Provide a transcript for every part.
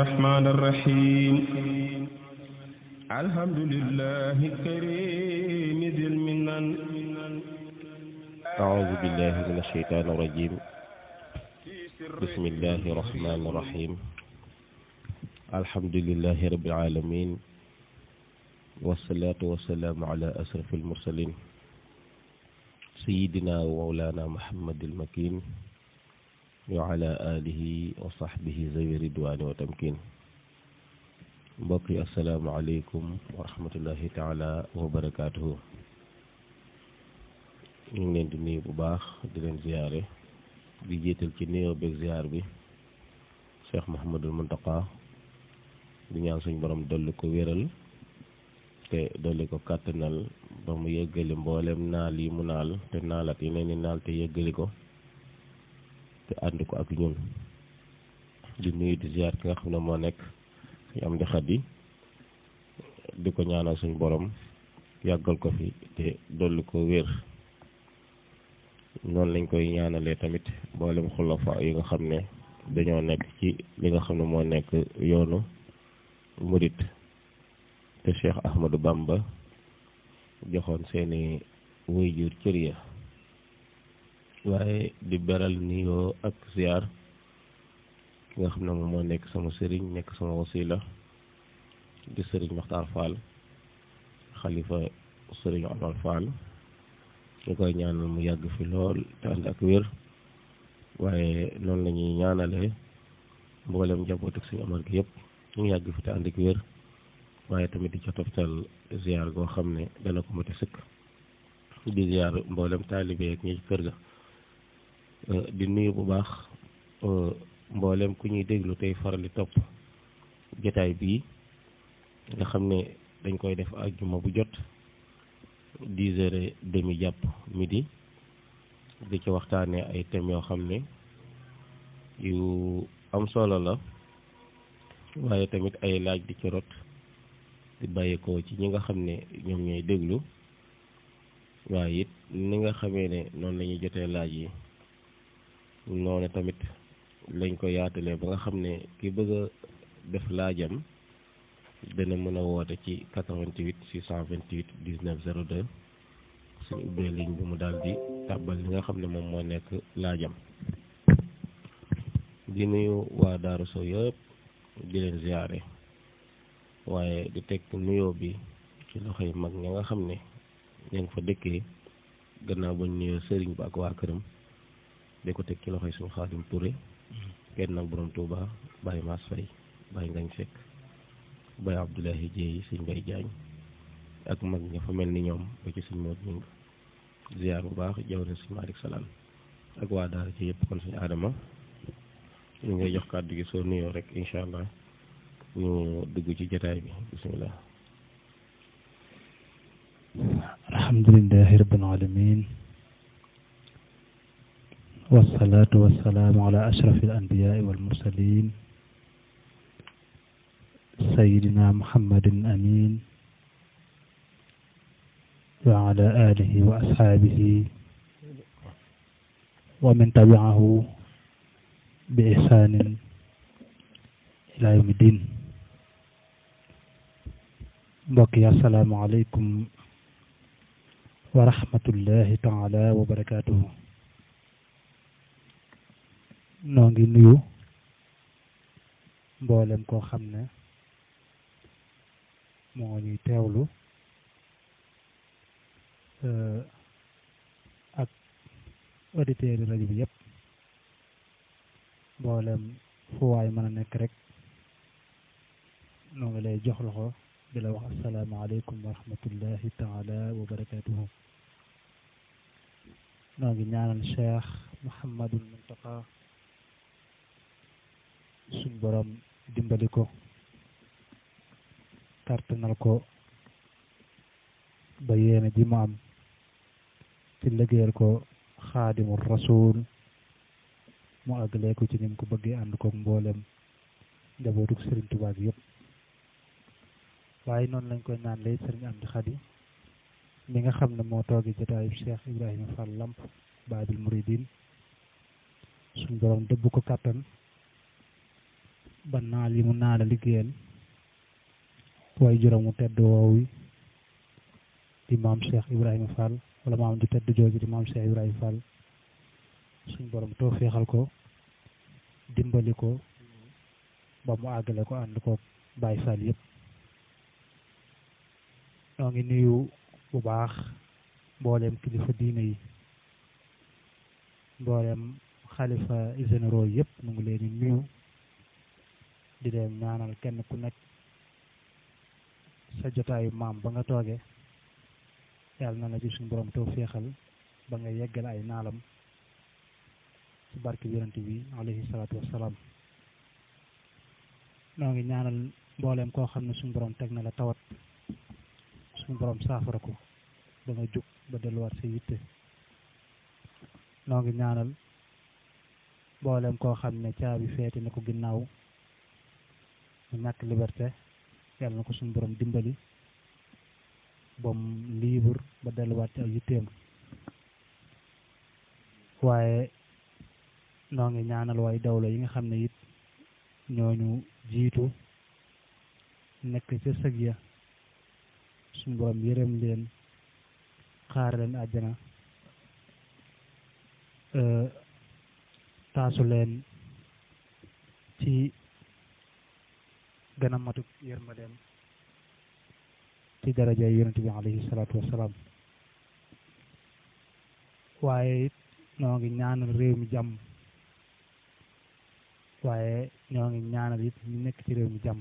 الرحمن الرحيم الحمد لله الكريم ذي المنن أعوذ بالله من الشيطان الرجيم بسم الله الرحمن الرحيم الحمد لله رب العالمين والصلاة والسلام على أشرف المرسلين سيدنا ومولانا محمد المكين وعلى آله وصحبه ذوي الرضوان والتمكين mbokk yi asalaamaaleykum wa rahmatullahi taala wa barakaatuhu ñu ngi leen di nuyu bu baax di leen ziyaare di jiital ci nuyoo beeg ziyaar bi Cheikh Mouhamadul Muntaqa di ñaan suñ borom dolli ko wéral te dolli ko kàttanal ba mu yëggali mboolem naal yi mu naal te naalat yi ne ni naal te yëggali ko te ànd ko ak ñun di nuyu di ziyaar ki nga xam ne moo nekk suñu am di xaddi di ko ñaanal suñ borom yàggal ko fi te dolli ko wér noonu lañ koy ñaanalee tamit mboolem xulafa yi nga xam ne dañoo nekk ci li nga xam ne moo nekk yoonu murit te Cheikh Ahmadou Bamba joxoon seeni waajur cër ya waaye di beral nuyoo ak ziar ki nga xam ne moom moo nekk sama sëriñ nekk sama wasila di sëriñ Maxtaar Fall xalifa sëriñ Omar Fall ñu koy ñaanal mu yàgg fi lool te ànd ak wér waaye noonu la ñuy ñaanalee mboolem njaboot ak suñu Omar gi yëpp ñu yàgg fi te ànd ak wér waaye tamit di ca toftal ziar goo xam ne dana ko mate sëkk di ziar mboolem taalibe ak ñi ci kër ga di nuyu bu baax mboolem ku ñuy déglu tey faral di topp jotaay bii nga xam ne dañ koy def àjjuma bu jot 10h30 jàpp midi di ci waxtaanee ay thèmes yoo xam ne yu am solo la waaye tamit ay laaj di ci rot di bàyyeekoo ci ñi nga xam ne ñoom ñooy déglu waaye it ni nga xamee ne noonu la ñuy jotee laaj yi noonu tamit lañ ko yaatalee ba nga xam ne ki bëgg a def laajam dana mën a woote ci 88 628 19 02 suñu ubbee ligne bi mu daal di tàbbal li nga xam ne moom moo nekk laajam. di nuyu waa Daaru Sow yëpp di leen ziyaare waaye di teg nuyoo bi ci loxo yi mag ña nga xam ne ña ngi fa dëkkee gannaaw bañ nuyoo sëriñ ba ak waa këram di ko teg ci loxo yi suñu Xaadim Touré kenn nag borom Touba Baye Mass Faye Baye Ngañ Seck Baye Abdoulahi Dieye suñ Baye Diagne ak mag ña fa mel ni ñoom ba ci suñ Modou Ning ziar bu baax jaw na suñ Malick Salaan ak waa daara ci yëpp kon suñu Adama ñu ngay jox kàddu gi soo nuyoo rek incha allah ñu dugg ci jotaay bi bismillah. alhamdulillahi rabbil alamin والصلاة والسلام على أشرف الأنبياء والمرسلين سيدنا محمد الأمين وعلى آله وأصحابه ومن تبعه بإحسان إلى يوم الدين بقي السلام عليكم ورحمة الله تعالى وبركاته noo ngi nuyu mboolem koo xam ne moo ñuy teewlu ak auditeurs yi rajo bi yëpp mboolem fu waay mën a nekk rek noo ngi lay jox loxo di la wax asalaamaaleykum wa rahmatullahi taala wa barakatuhu noo ngi ñaanal Cheikh Mouhamadul Muntaqa suñ borom dimbali ko kartanal ko ba yéene ji mu am ci liggéeyal ko xaadimul rasul mu àggalee ko ci ni mu ko bëggee ànd ko mboolem njabootuk Sëriñ Tuubaa gi yëpp waaye noonu lañ koy ñaan lay Sëriñ Amdi Xadi mi nga xam ne moo toogi jotaayu Cheikh Ibrahima Fall Lamp Baabil Muridin suñ borom dëbb ko kàttan ba naal yi mu naala liggéeyal way juróom mu tedd woowu di maam Cheikh Ibrahima Fall wala maam ju tedd jooju di maam Cheikh Ibrahima Fall suñ borom tawfeexal ko dimbali ko ba mu àggale ko ànd ko Baay Fall yëpp ñoo ngi nuyu bu baax mbooleem kilifa diine yi mbooleem xalifa généraux yëpp nu ngi leen di nuyu di leen ñaanal kenn ku nekk sa jotaayu maam ba nga tooge yàlla na la ci suñu borom tawfeexal ba nga yeggal ay naalam ci barke yonent bi alayhi salaatu wassalaam noo ngi ñaanal mbooleem koo xam ne suñu borom teg na la tawat suñu borom saafara ko ba nga jug ba delluwaat sa yitte noo ngi ñaanal mbooleem koo xam ne caabi feeti na ko ginnaaw mu ñàkk liberté yàlla na ko suñu borom dimbali bam libre ba delluwaat ci ay yitteem waaye noo ngi ñaanal waay dawla yi nga xam ne it ñooñu jiitu nekk ca sëg ya suñu borom yërëm leen xaar leen àjjana taasu leen ci gën a matuk yërmandeem ci daraja yonent bi alayhi salaatu wassalaam waaye it ñoo ngi ñaanal réew mi jàmm waaye ñoo ngi ñaanal it ñu nekk ci réew mi jàmm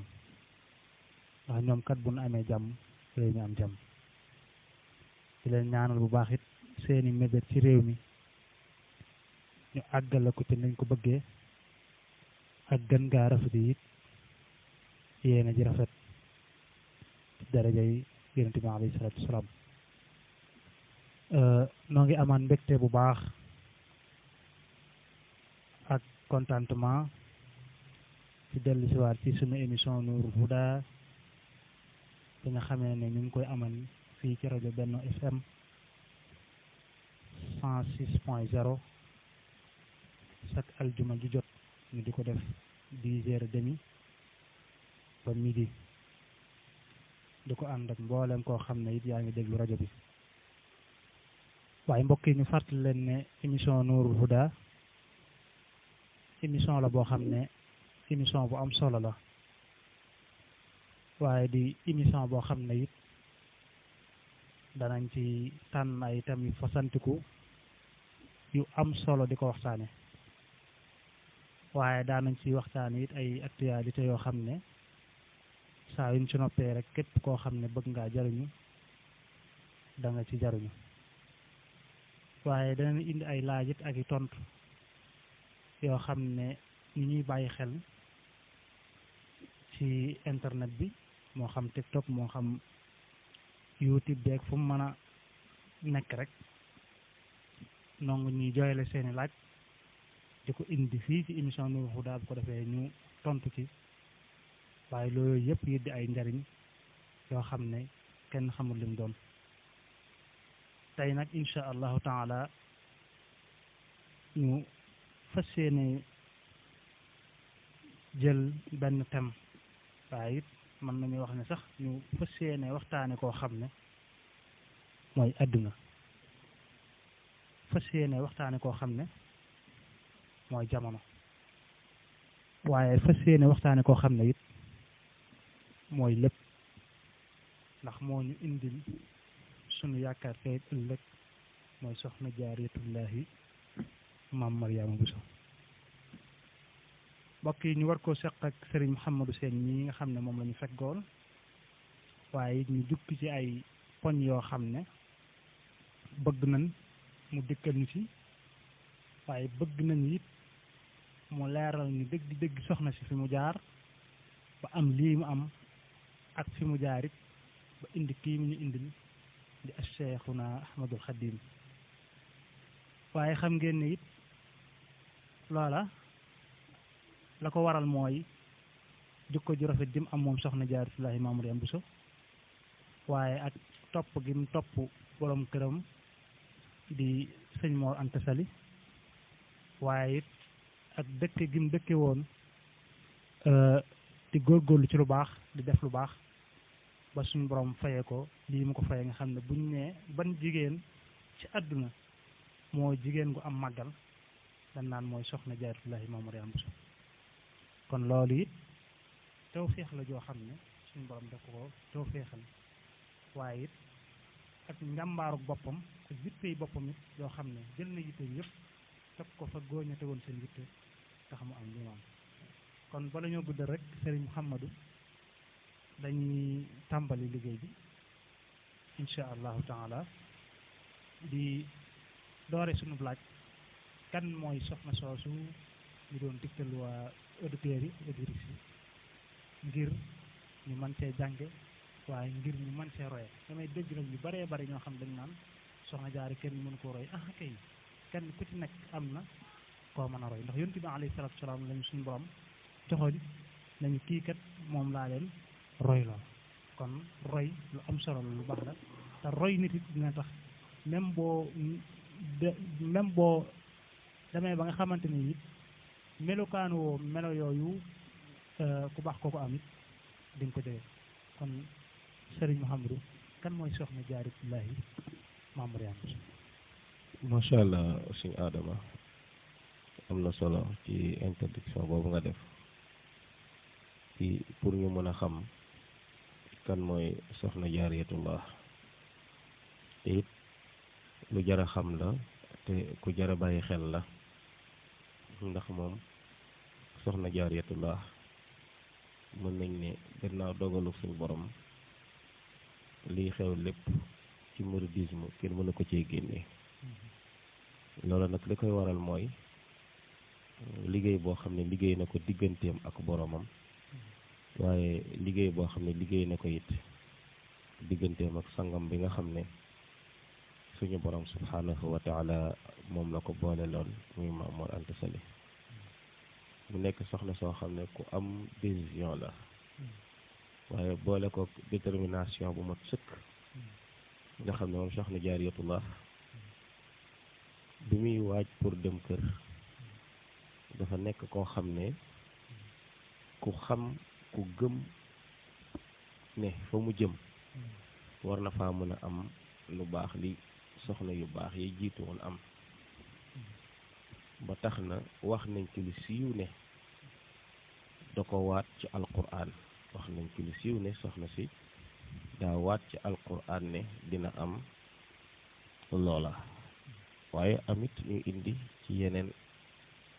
ndax ñoom kat bu nu amee jàmm réew mi am jàmm di leen ñaanal bu baax it seeni mébét ci réew mi ñu àggale ko ci nañ ko bëggee ak gën gaa rafet it yéena ji rafet daraja yi yonent bi alayhi salaatu wasalaam noo ngi amaan mbégte bu baax ak contentement ci dellu si waat ci sunu émission Nourul Huda bi nga xamee ne ñu ngi koy amal fii ci rajo Benno FM 106.0 chaque aljuma ju jot ñu di ko def 10h30 ba midi di ko ànd ak mboolem koo xam ne it yaa ngi déglu rajo bi waaye mbokk yi ñu fàttali leen ne émission Nourul Huda émission la boo xam ne émission bu am solo la waaye di émission boo xam ne it danañ ci tànn ay thèmes yu fasantiku yu am solo di ko waxtaane waaye daanañ ci waxtaane it ay actualité yoo xam ne saa yuñ ci noppee rek képp koo xam ne bëgg ngaa jariñu da nga ci jariñu waaye danañ indi ay laajit ak i tontu yoo xam ne ñu ñuy bàyyi xel ci internet bi moo xam TikTok moo xam YouTube beeg fu mu mën a nekk rek nongu ñuy jooyale seeni laaj di ko indi fii ci émission Nourul Huda bu ko defee ñu tontu ci waaye loolu yëpp yi di ay njariñ yoo xam ne kenn xamul lim doon tey nag insha allahu taala ñu fas yéene jël benn thème waaye it mën nañu wax ne sax ñu fas yéene waxtaane koo xam ne mooy àdduna fas yéene waxtaane koo xam ne mooy jamono waaye fas yéene waxtaane koo xam ne it mooy lépp ndax moo ñu indil sunu yaakaar tey ëllëg mooy soxna jaariyatullahi maam Mariama Bousso mbokk yi ñu war koo seq ak Serigne Mouhamadou Sène ñi nga xam ne moom la ñu feggoon waaye ñu jukki ci ay poñ yoo xam ne bëgg nañ mu dëkkal ñu ci waaye bëgg nañ it mu leeral ñu dëgg soxna si fi mu jaar ba am lii mu am ak fi mu jaar it ba indi kii mu ñu indil di Cheikhuna Ahmadul Khadim waaye xam ngeen ne it loola la ko waral mooy jukko ju rafet jëm am moom soxna jaaratullahi maam Mariama Bousso waaye ak topp gi mu topp borom këram di sëñ Mor Anta Sali waaye it ak dëkke gi mu dëkke woon di góorgóorlu ci lu baax di def lu baax ba suñu borom fayee ko lii mu ko fayee nga xam ne buñ nee ban jigéen ci àdduna moo jigéen gu am màggal dañ naan mooy soxna Jaaratullaahi Maam Mariama Bousso kon loolu it tawféex la joo xam ne suñu borom def ko tawféexal waaye it ak njàmbaaru boppam ak yittey boppam it yoo xam ne jël na yitte yëpp teg ko fa góoña tegoon seen yitte tax mu am li mu am kon bala ñoo guddal rek Serigne Mouhamadou dañuy tàmbali liggéey bi insha allahu taala di doore suñu laaj kan mooy soxna soosu ñu doon digtal waa auditeurs yi auditrices yi ngir ñu mën see jànge waaye ngir ñu mën see roye damay dégg nag ñu baree bari ñoo xam dañ naan soxna Jaara kenn mënu ko roy kay kenn ku ci nekk am na koo mën a roy ndax yonent bi alayhi salaatu wa salaam lañu suñu borom joxoñ nañu kii kat moom laa leen roy lool kon roy lu am solo lu baax la te roy nit it dina tax même boo demee ba nga xamante ni it melokaanu woo melo yooyu ku baax kooku am it di nga ko jege kon Serigne Mouhamadou kan mooy soxna Jaaratullaahi Maam Mariama Bousso. macha allah suñu Adama am na solo ci introduction boobu nga def ci pour ñu mën a xam kan mooy soxna Jaaratullaah te it lu jar a xam la te ku jar a bàyyi xel la ndax moom soxna Jaaratullaah mën nañ ne gannaaw dogalu suñu borom liy xew lépp ci mouridisme kenn mënu ko cee génne loolu nag li koy waral mooy liggéey boo xam ne liggéey na ko digganteem ak boromam waaye liggéey boo xam ne liggéey na ko it digganteem ak sangam bi nga xam ne suñu borom subhanahu wa taala moom la ko boole loon muy Maam Mor Anta Sali mu nekk soxna soo xam ne ku am décision la waaye boole ko détermination bu mat sëkk nga xam ne moom soxna Jaaratullaah bi muy waaj pour dem kër dafa nekk koo xam ne ku xam ku gëm ne fa mu jëm war na faa mën a am lu baax li soxna yu baax yi jiitu woon am ba tax na wax nañ ci lu siiw ne da ko waat ci alquran wax nañ ci lu siiw ne soxna si daa waat ci alquran ne dina am loola waaye amit ñu indi ci yeneen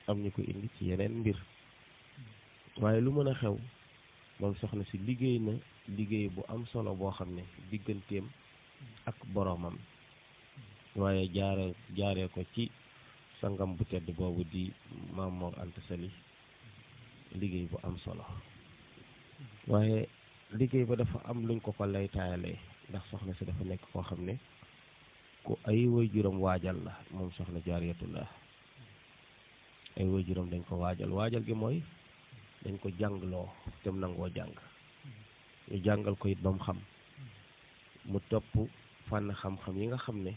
am ñu ko indi ci yeneen mbir waaye lu mën a xew moom soxna si liggéey na liggéey bu am solo boo xam ne digganteem ak boromam waaye jaaree ko ci sangam bu tedd boobu di Maam Mor Anta Sali liggéey bu am solo waaye liggéey ba dafa am luñ ko lay taayalee ndax soxna si dafa nekk koo xam ne ku ay waajuram waajal la moom soxna Jaaratullaah ay waajuram dañ ko waajal gi mooy dañ ko jàngloo te mu nangoo jàng ñu jàngal ko it ba mu xam mu topp fànn xam-xam yi nga xam ne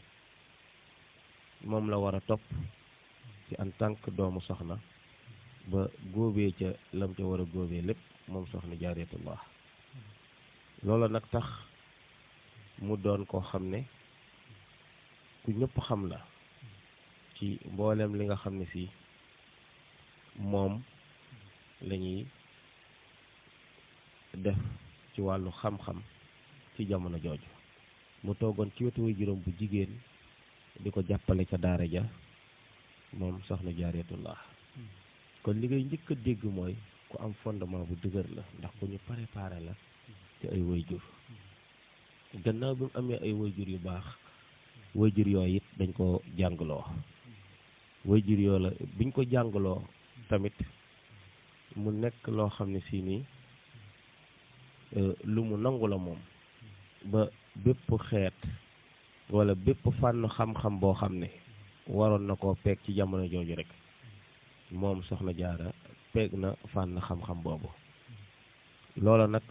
moom la war a topp ci en tant que doomu soxna ba góobee ca lam ca war a góobee lépp moom soxna Jaaratullaah loola nag tax mu doon koo xam ne ku ñëpp xam la ci mboolem li nga xam ne si moom lañuy def ci wàllu xam-xam ci jamono jooju mu toogoon ci wetu waajuram bu jigéen di ko jàppale ca daara ja moom soxna Jaaratullaah kon li ngay njëkk a dégg mooy ku am fondement bu dëgër la ndax ku ñu préparé la ci ay waajur gannaaw bi mu amee ay waajur yu baax waajur yooyu it dañ ko jàngloo waajur yoo la biñ ko jàngloo tamit mu nekk loo xam ne si nii lu mu nangu la moom ba bépp xeet wala bépp fànn xam-xam boo xam ne waroon na koo peeg ci jamono jooju rek moom soxna Jaara peeg na fànn xam-xam boobu loola nag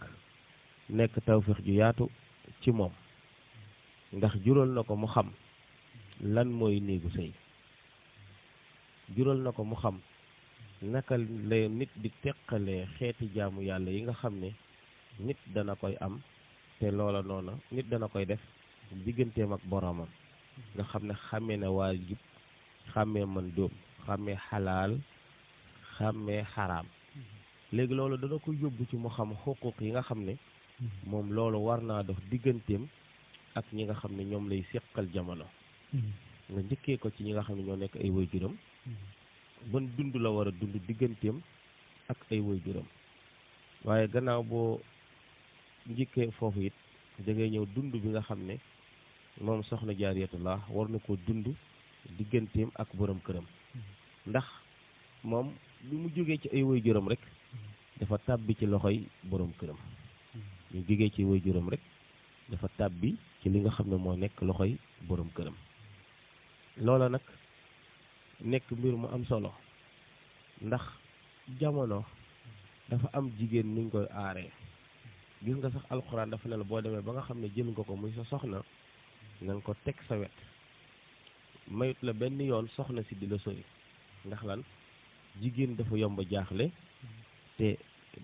nekk tawfeex ju yaatu ci moom ndax jural na ko mu xam lan mooy néegu sëy jural na ko mu xam naka la nit di teqalee xeeti jaamu yàlla yi nga xam ne nit dana koy am te loola noona nit dana koy def digganteem ak boromam nga xam ne xàmmee na waajib xàmmee mën dóom xàmmee xalaal xàmmee xaraam léegi loolu dana ko yóbbu ci mu xam xuquq yi nga xam ne moom loolu war naa dox digganteem ak ñi nga xam ne ñoom lay séqal jamono nga njëkkee ko ci ñi nga xam ne ñoo nekk ay waajuram ban dund la war a dund digganteem ak ay waajuram waaye gannaaw boo njëkkee foofu it da ngay ñëw dund bi nga xam ne moom soxna Jaariyatullah war na ko dund digganteem ak borom këram ndax moom bi mu jógee ci ay waajuram rek dafa tàbbi ci loxoy borom këram ñu jógee ci waajuram rek dafa tàbbi ci li nga xam ne moo nekk loxoy borom këram loola nag nekk mbir mu am solo ndax jamono dafa am jigéen nuñ koy aaree gis nga sax alxuraan dafa ne la boo demee ba nga xam ne jël nga ko muy sa soxna na nga ko teg sa wet mayut la benn yoon soxna si di la sori ndax lan jigéen dafa yomb jaaxle te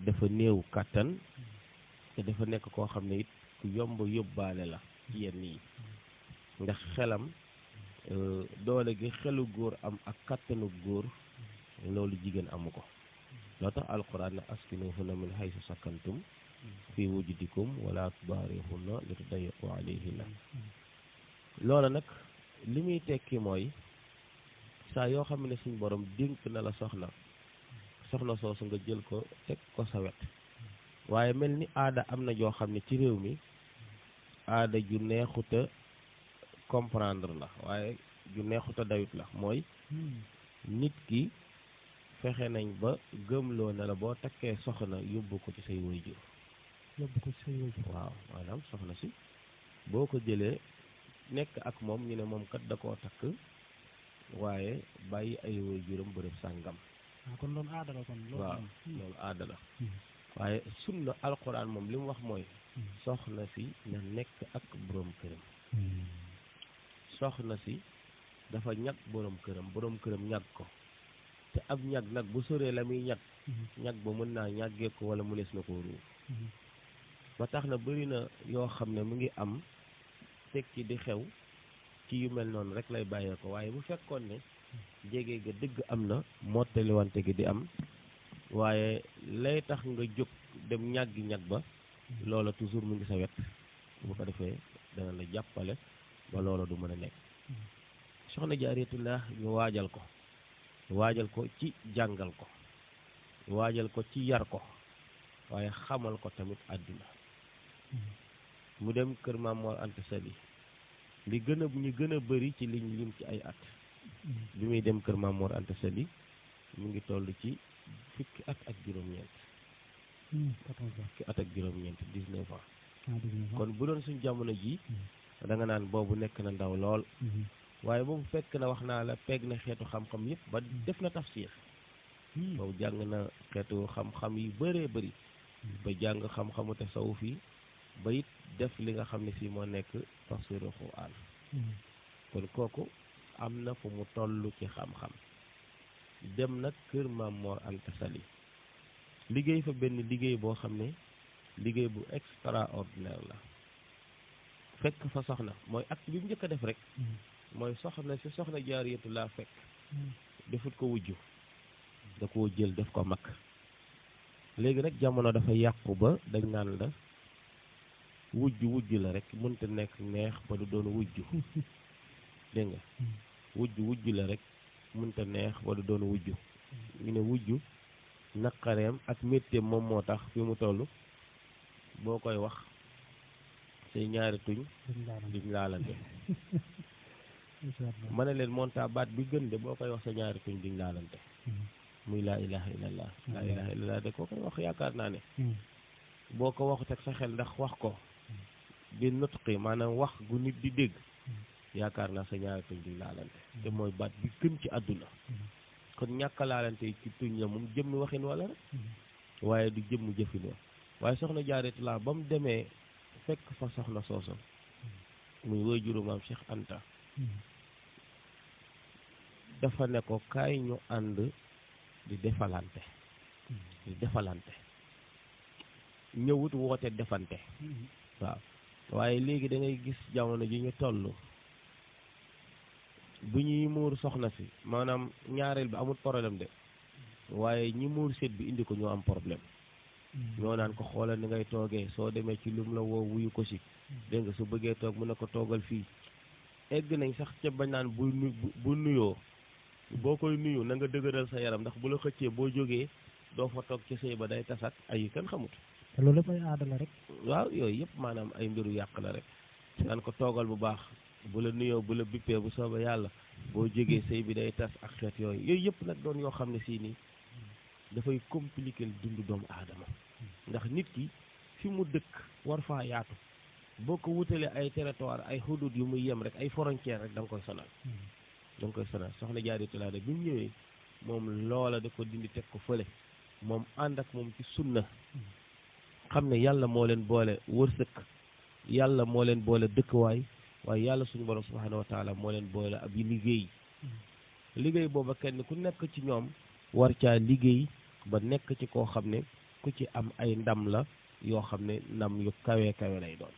dafa néew kàttan te dafa nekk koo xam ne it ku yomb yóbbaale la ci yenn yi ndax xelam doole gi xelu góor am ak kàttanu góor loolu jigéen amu ko loo tax alquran ne askinuhunna min haysu sakantum fi wujudikum wala tubaarihunna li tudayyiqu alayhinna loola nag li muy tekki mooy saa yoo xam ne suñ borom dénk na la soxna soosu nga jël ko teg ko sa wet waaye mel ni aada am na joo xam ne ci réew mi aada ju neexuta comprendre la waaye ju neexuta dayut la mooy nit ki fexe nañ ba gëmloo ne la boo takkee soxna yóbbu ko ci say waajur waaw maanaam soxna si boo ko jëlee nekk ak moom ñu ne moom kat da koo takk waaye bàyyi ay waajuram bërëb sàngam kon loolu aada la kon waaw loolu aada la waaye sunna alquran moom li mu wax mooy soxna si na nekk ak borom këram soxna si dafa ñag borom këram ñag ko te ab ñag nag bu soree la muy ñag ba mën naa ñàggee ko wala mënees na koo ruuf ba tax na bëri na yoo xam ne mu ngi am tekki di xew ci yu mel noonu rek lay bàyyee ko waaye bu fekkoon ne jege ga dëgg am na mottaliwante gi di am waaye lay tax nga jóg dem ñàggi ñag ba loola toujours mu ngi sa wet bu ko defee dana la jàppale ba loola du mën a nekk soxna Jaariyatullah ñu waajal ko ci jàngal ko waajal ko ci yar ko waaye xamal ko tamit àdduna mu dem kër Maam Mor Anta Sali ñu gën a bëri ci liñ lim ci ay at bi muy dem kër Maam Mor Anta Sali mu ngi toll ci fukki at ak juróom-ñeent 19 ans kon bu doon suñ jamono ji da nga naan boobu nekk na ndaw lool waaye boobu fekk na wax naa la peeg na xeetu xam-xam yëpp ba def na tafsir boobu jàng na xeetu xam-xam yu bëree bëri ba jàng xam-xamu tasawuf yi ba it def li nga xam ne si moo nekk tafsirul Qur'an kon kooku am na fu mu toll ci xam-xam dem nag kër Maam Mor Anta Sali liggéey fa benn liggéey boo xam ne liggéey bu extraordinaire la fekk fa soxna mooy acte bi mu njëkk a def rek mooy soxna si soxna Jaariyatullah fekk defut ko wujju da koo jël def ko mag léegi nag jamono dafa yàqu ba dañ naan la wujj la rek mënta nekk neex ba du doon wujju dégg nga wujj la rek mënta neex ba du doon wujju ñu ne wujju naqareem ak métteem moom moo tax fi mu toll boo koy wax say ñaari tuñ duñ laalante ma ne leen monta baat bi gën de boo koy wax sa ñaari tuñ duñ laalante muy laa ilaha illallah laa ilaha illallah de koo koy wax yaakaar naa ne boo ko waxut ak sa xel ndax wax ko bi nutqi maanaam wax gu nit di dégg yaakaar naa sa ñaari tuñ duñ laalante te mooy baat bi gën ci àdduna kon ñàkk laalante yi ci tuñ la moom jëmmi waxin wala rek waaye du jëmm jëfin wa waaye soxna Jaariyatullah ba mu demee fekk fa soxna sooso muy waajuru Maam Cheikh Anta dafa ne ko kaay ñu ànd di defalante ñëwut woote defante waaw waaye léegi da ngay gis jamono ji ñu toll bu ñuy muur soxna si maanaam ñaareel bi amul problème de waaye ñi muur seet bi indi ko ñoo am problème ñoo naan ko xoolal ni ngay toogee soo demee ci lum la woo wuyu ko si dégg nga su bëggee toog mu ne ko toogal fii egg nañ sax ca bañ naan bu nuyoo boo koy nuyu na nga dëgëral sa yaram ndax bu la xëccee boo jógee doo fa toog ci sëy ba day tasat ay kenn xamut te loolu lépp ay aada la rek. waaw yooyu yëpp maanaam ay mbiru yàq la rek naan ko toogal bu baax bu la nuyoo bu la bippee bu soobee yàlla boo jógee sëy bi day tas ak xeet yooyu yëpp nag doon yoo xam ne sii nii dafay compliquer dundu doomu aadama ndax nit ki fi mu dëkk war faa yaatu boo ko wutalee ay territoire ay hudud yu muy yem rek ay frontière rek da nga koy sonal soxna Jaaratullah bi mu ñëwee moom loola da ko dindi teg ko fële moom ànd ak moom ci sunna xam ne yàlla moo leen boole wërsëg yàlla moo leen boole dëkkuwaay waaye yàlla suñu borom subhanahu wa taala moo leen boole ab liggéey booba kenn ku nekk ci ñoom war caa liggéey ba nekk ci koo xam ne ku ci am ay ndam la yoo xam ne ndam yu kawe lay doon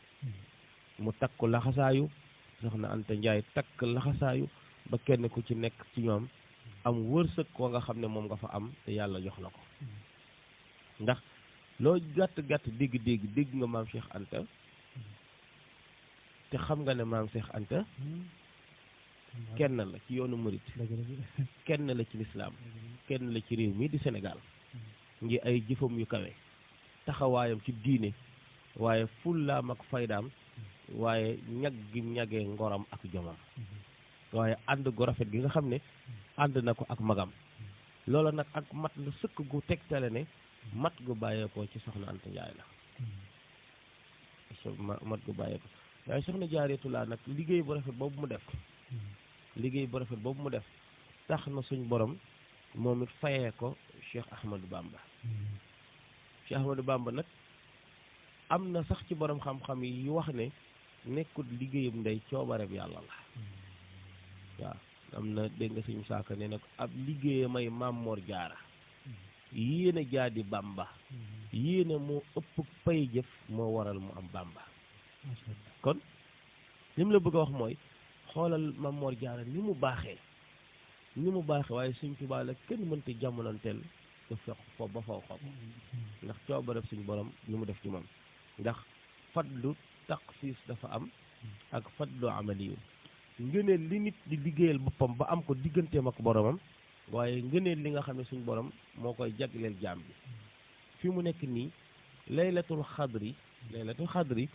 mu takku laxasaayu soxna Anta Njaay takk laxasaayu ba kenn ku ci nekk ci ñoom am wërsëg koo nga xam ne moom nga fa am te yàlla jox la ko ndax loo gàtt dégg nga maam Cheikh Anta te xam nga ne maam Cheikh Anta kenn la ci yoonu murit kenn la ci lislaam kenn la ci réew mi di Sénégal ngi ay jëfam yu kawe taxawaayam ci diine waaye fullaam ak faydaam waaye ñag gi ñagee ngoram ak jomam waaye ànd gu rafet gi nga xam ne ànd na ko ak magam loola nag ak mat la sëkk gu tegtale ne mat gu bàyyeekoo ci soxna Anta Njaay la mat gu bàyyeekoo waaye soxna Jaaratullah nag liggéey bu rafet boobu mu def tax na suñ borom moom it fayee ko Cheikh Ahmadou Bamba Cheikh Ahmadou Bamba nag am na sax ci borom xam-xam yi wax ne nekkul liggéeyam ndey coobareem yàlla la waaw am na dégg nga suñu saaka ne nag ab liggéeyamay Maam Mor Jaara yéene jaadi Bamba yéene moo ëpp pay jëf moo waral mu am Bamba kon li mu la bëgg a wax mooy xoolal Maam Mor Jaara ni mu baaxee waaye Sëñ Tuubaa la kenn mënta jamonanteel te fex fo ba faw xob ndax coobareb suñu borom li mu def ci moom ndax fadlu taqsiis dafa am ak fadlu amaliyu ngëneel li nit di liggéeyal boppam ba am ko digganteem ak boromam waaye ngëneel li nga xam ne suñu borom moo koy jagleel jaam bi fi mu nekk nii laylatul xadri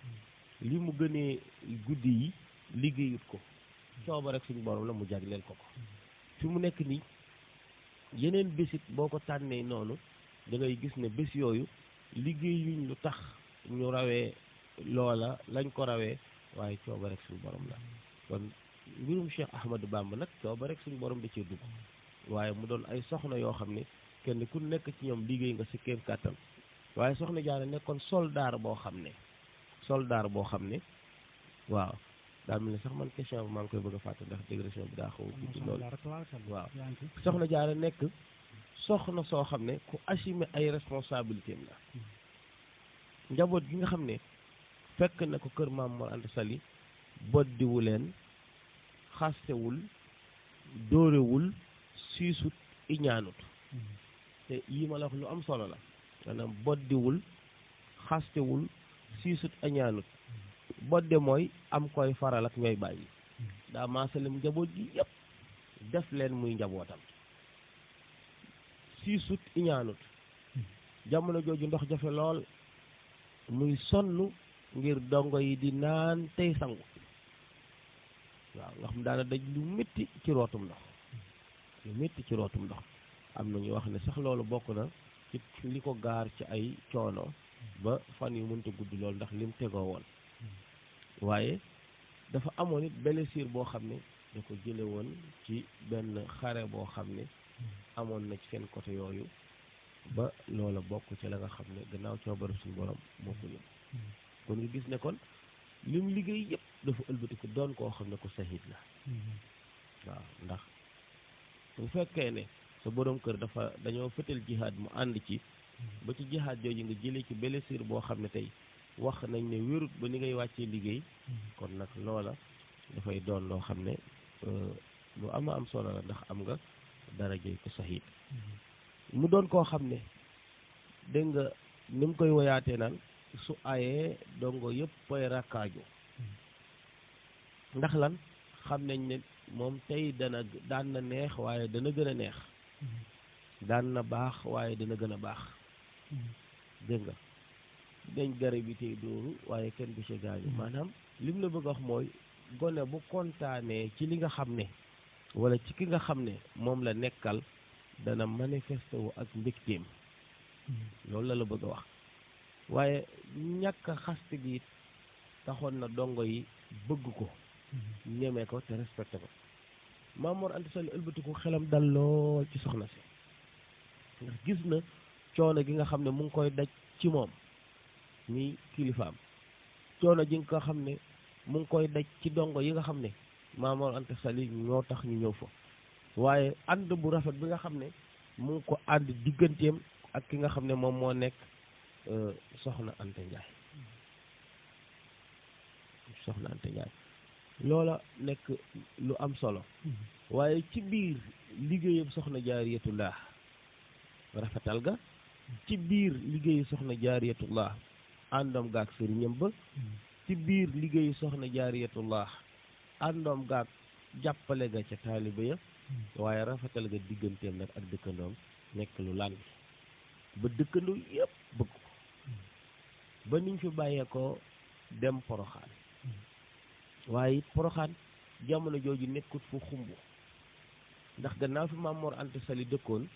li mu gënee guddi yi liggéeyut ko cooba rek suñu borom la mu jagleel ko fi mu nekk nii yeneen bésit boo ko tànnee noonu da ngay gis ne bés yooyu liggéeyuñ lu tax ñu rawee loola lañ ko rawee waaye cooba rek suñu borom la kon mbirum Cheikh Ahmadou Bamba nag cooba rek suñu borom da cee dugg waaye mu doon ay soxna yoo xam ne kenn ku nekk ci ñoom liggéey nga si kéem kàttan waaye soxna Jaara nekkoon soldaar boo xam ne waaw daa mel ni sax man question bi maa ngi koy bëgg a fàtte ndax digression bi daa xaw a gudd lool waaw soxna Jaara nekk soxna soo xam ne ku assumer ay responsabilité am la njaboot gi nga xam ne fekk na ko kër Maam Mor Anta Sali boddiwu leen xastewul dóorewul siisut iñaanut te yii ma la wax lu am solo la maanaam boddiwul xastewul siisut iñaanut bodde mooy am koy faral ak ñooy bàyyi daa maasalim njaboot gi yëpp def leen muy njabootam siisut iñaanut jamono jooju ndox jafe lool muy sonn ngir dongo yi di naan tey sangu waaw nga xam daana daj lu métti ci rootum ndox am na ñu wax ne sax loolu bokk na ci li ko gaar ci ay coono ba fan yu mënta gudd lool ndax lim tegoo woon waaye dafa amoon it blessure boo xam ne da ko jële woon ci benn xare boo xam ne amoon na ci seen côté yooyu ba loola bokk ci la nga xam ne gannaaw coobaru suñu borom moo ko yëpp kon nga gis ne kon lim liggéey yëpp dafa ëlbatiku doon koo xam ne ko sahid la waaw ndax bu fekkee ne sa borom kër dañoo fëtal jihaad mu ànd ci ba ci jihaad jooju nga jëlee ci blessure boo xam ne tey wax nañ ne wérut ba ni ngay wàccee liggéey kon nag loola dafay doon loo xam ne lu am solo la ndax am nga daraje ko saxiit mu doon koo xam ne dégg nga ni mu koy woyaatee naan su ayee dongo yëpp ay rakkaaju ndax lan xam nañ ne moom tey daan na neex waaye dana gën a neex daan na baax waaye dana gën a baax dégg nga dañ garab yi tey dóoru waaye kenn du ci gaañu maanaam lim la bëgg a wax mooy gone bu kontaanee ci li nga xam ne wala ci ki nga xam ne moom la nekkal dana manifesté wu ak mbégteem loolu la bëgg a wax waaye ñàkk a xaste gi it taxoon na dongo yi bëgg ko ñeme ko te respecté ko Maam Mor Anta Sali ëlbatiku xelam dal lool ci soxna si ndax gis na coono gi nga xam ne mu ngi koy daj ci moom mi kilifaam coono ji nga xam ne mu ngi koy daj ci dongo yi nga xam ne Maam Mor Anta Sali ñoo tax ñu ñëw fa waaye ànd bu rafet bi nga xam ne mu ngi ko ànd digganteem ak ki nga xam ne moom moo nekk soxna Anta Ndiaye loola nekk lu am solo waaye ci biir liggéeyam soxna Jaariyatullah rafetal ga ci biir liggéeyu soxna Jaariyatullah àndoom gaak sëriñam ba ci biir liggéeyu soxna Jaariyatullah àndoom gaak jàppale ga ca taaliba ya waaye rafetal ga digganteem nag ak dëkkandoom nekk lu lan ba dëkkandoo yëpp bëgg ko ba niñ fi bàyyeekoo dem Poroxaan waaye it Poroxaan jamono jooju nekkut fu xumb ndax gannaaw fi Maam Mor Anta Sali dëkkoon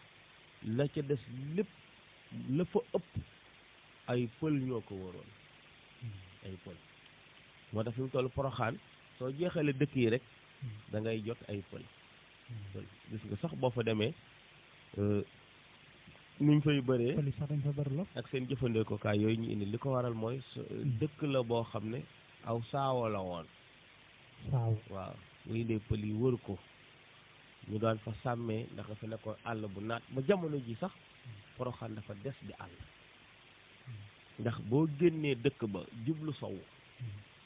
la ca des lépp la fa ëpp ay pël ñoo ko waroon ay pël moo tax fi mu toll Poroxaan soo jeexalee dëkk yi rek da ngay jot ay pël gis nga sax boo fa demee nuñ fay bëree ak seen jëfandikookaay yooyu ñu indi li ko waral mooy dëkk la boo xam ne aw saawo la woon waaw mu indee pël yi wër ko ñu daan fa sàmmee ndax dafa nekkoon àll bu naat ba jamono ji sax Poroxaan dafa des di àll ndax boo génnee dëkk ba jublu sowu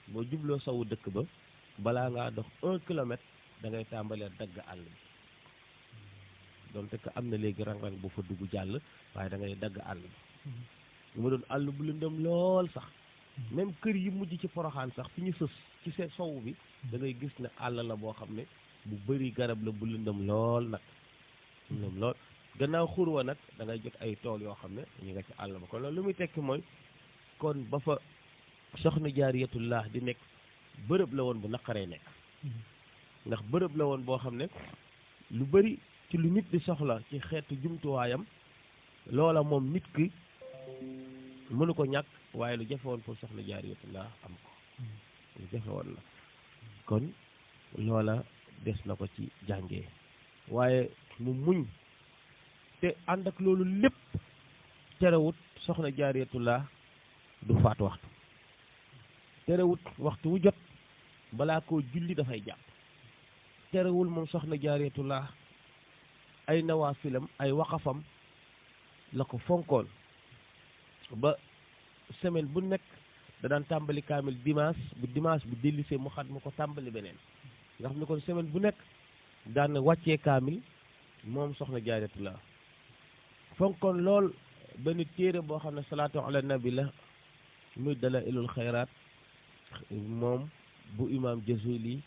boo jubloo sowu dëkk ba balaa ngaa dox 1 kilomètre da ngay tàmbalee dagg àll bi donte que am na léegi rang-rang bu fa dugg jàll waaye da ngay dagg àll bi mu doon àll bu lëndëm lool sax même kër yi mujj ci Poroxaan sax fi ñu sës ci seen sowu bi da ngay gis ne àll la boo xam ne bu bëri garab la bu lëndëm lool nag lëndëm lool gannaaw xurwa nag da ngay jot ay tool yoo xam ne ñu nga ci àll ba kon loolu lu muy tekki mooy kon ba fa soxna Jaariyatullah di nekk bërëb la woon bu naqaree nekk ndax bërëb la woon boo xam ne lu bëri ci lu nit di soxla ci xeetu jumtuwaayam loola moom nit ki mënu ko ñàkk waaye lu jafe woon pour soxna Jaariyatullah am ko lu jafe woon la kon loola des na ko ci jàngee waaye mu muñ te ànd ak loolu lépp terewut soxna Jaariyatullah du faat waxtu terewut waxtu wu jot balaa koo julli dafay jàpp terewul moom soxna Jaariyatullah ay nawaafilam ay waqafam la ko fonkoon ba semaine bu nekk da daan tàmbali kaamil dimanche bu dellisee mu xat mu ko tàmbali beneen nga xam ne kon semaine bu nekk daan wàccee kaamil moom soxna Jaariyatullah fonkoon lool benn téere boo xam ne salaatu ala nabi la muy dalaa'ilul xayraat moom bu imaam Jazuli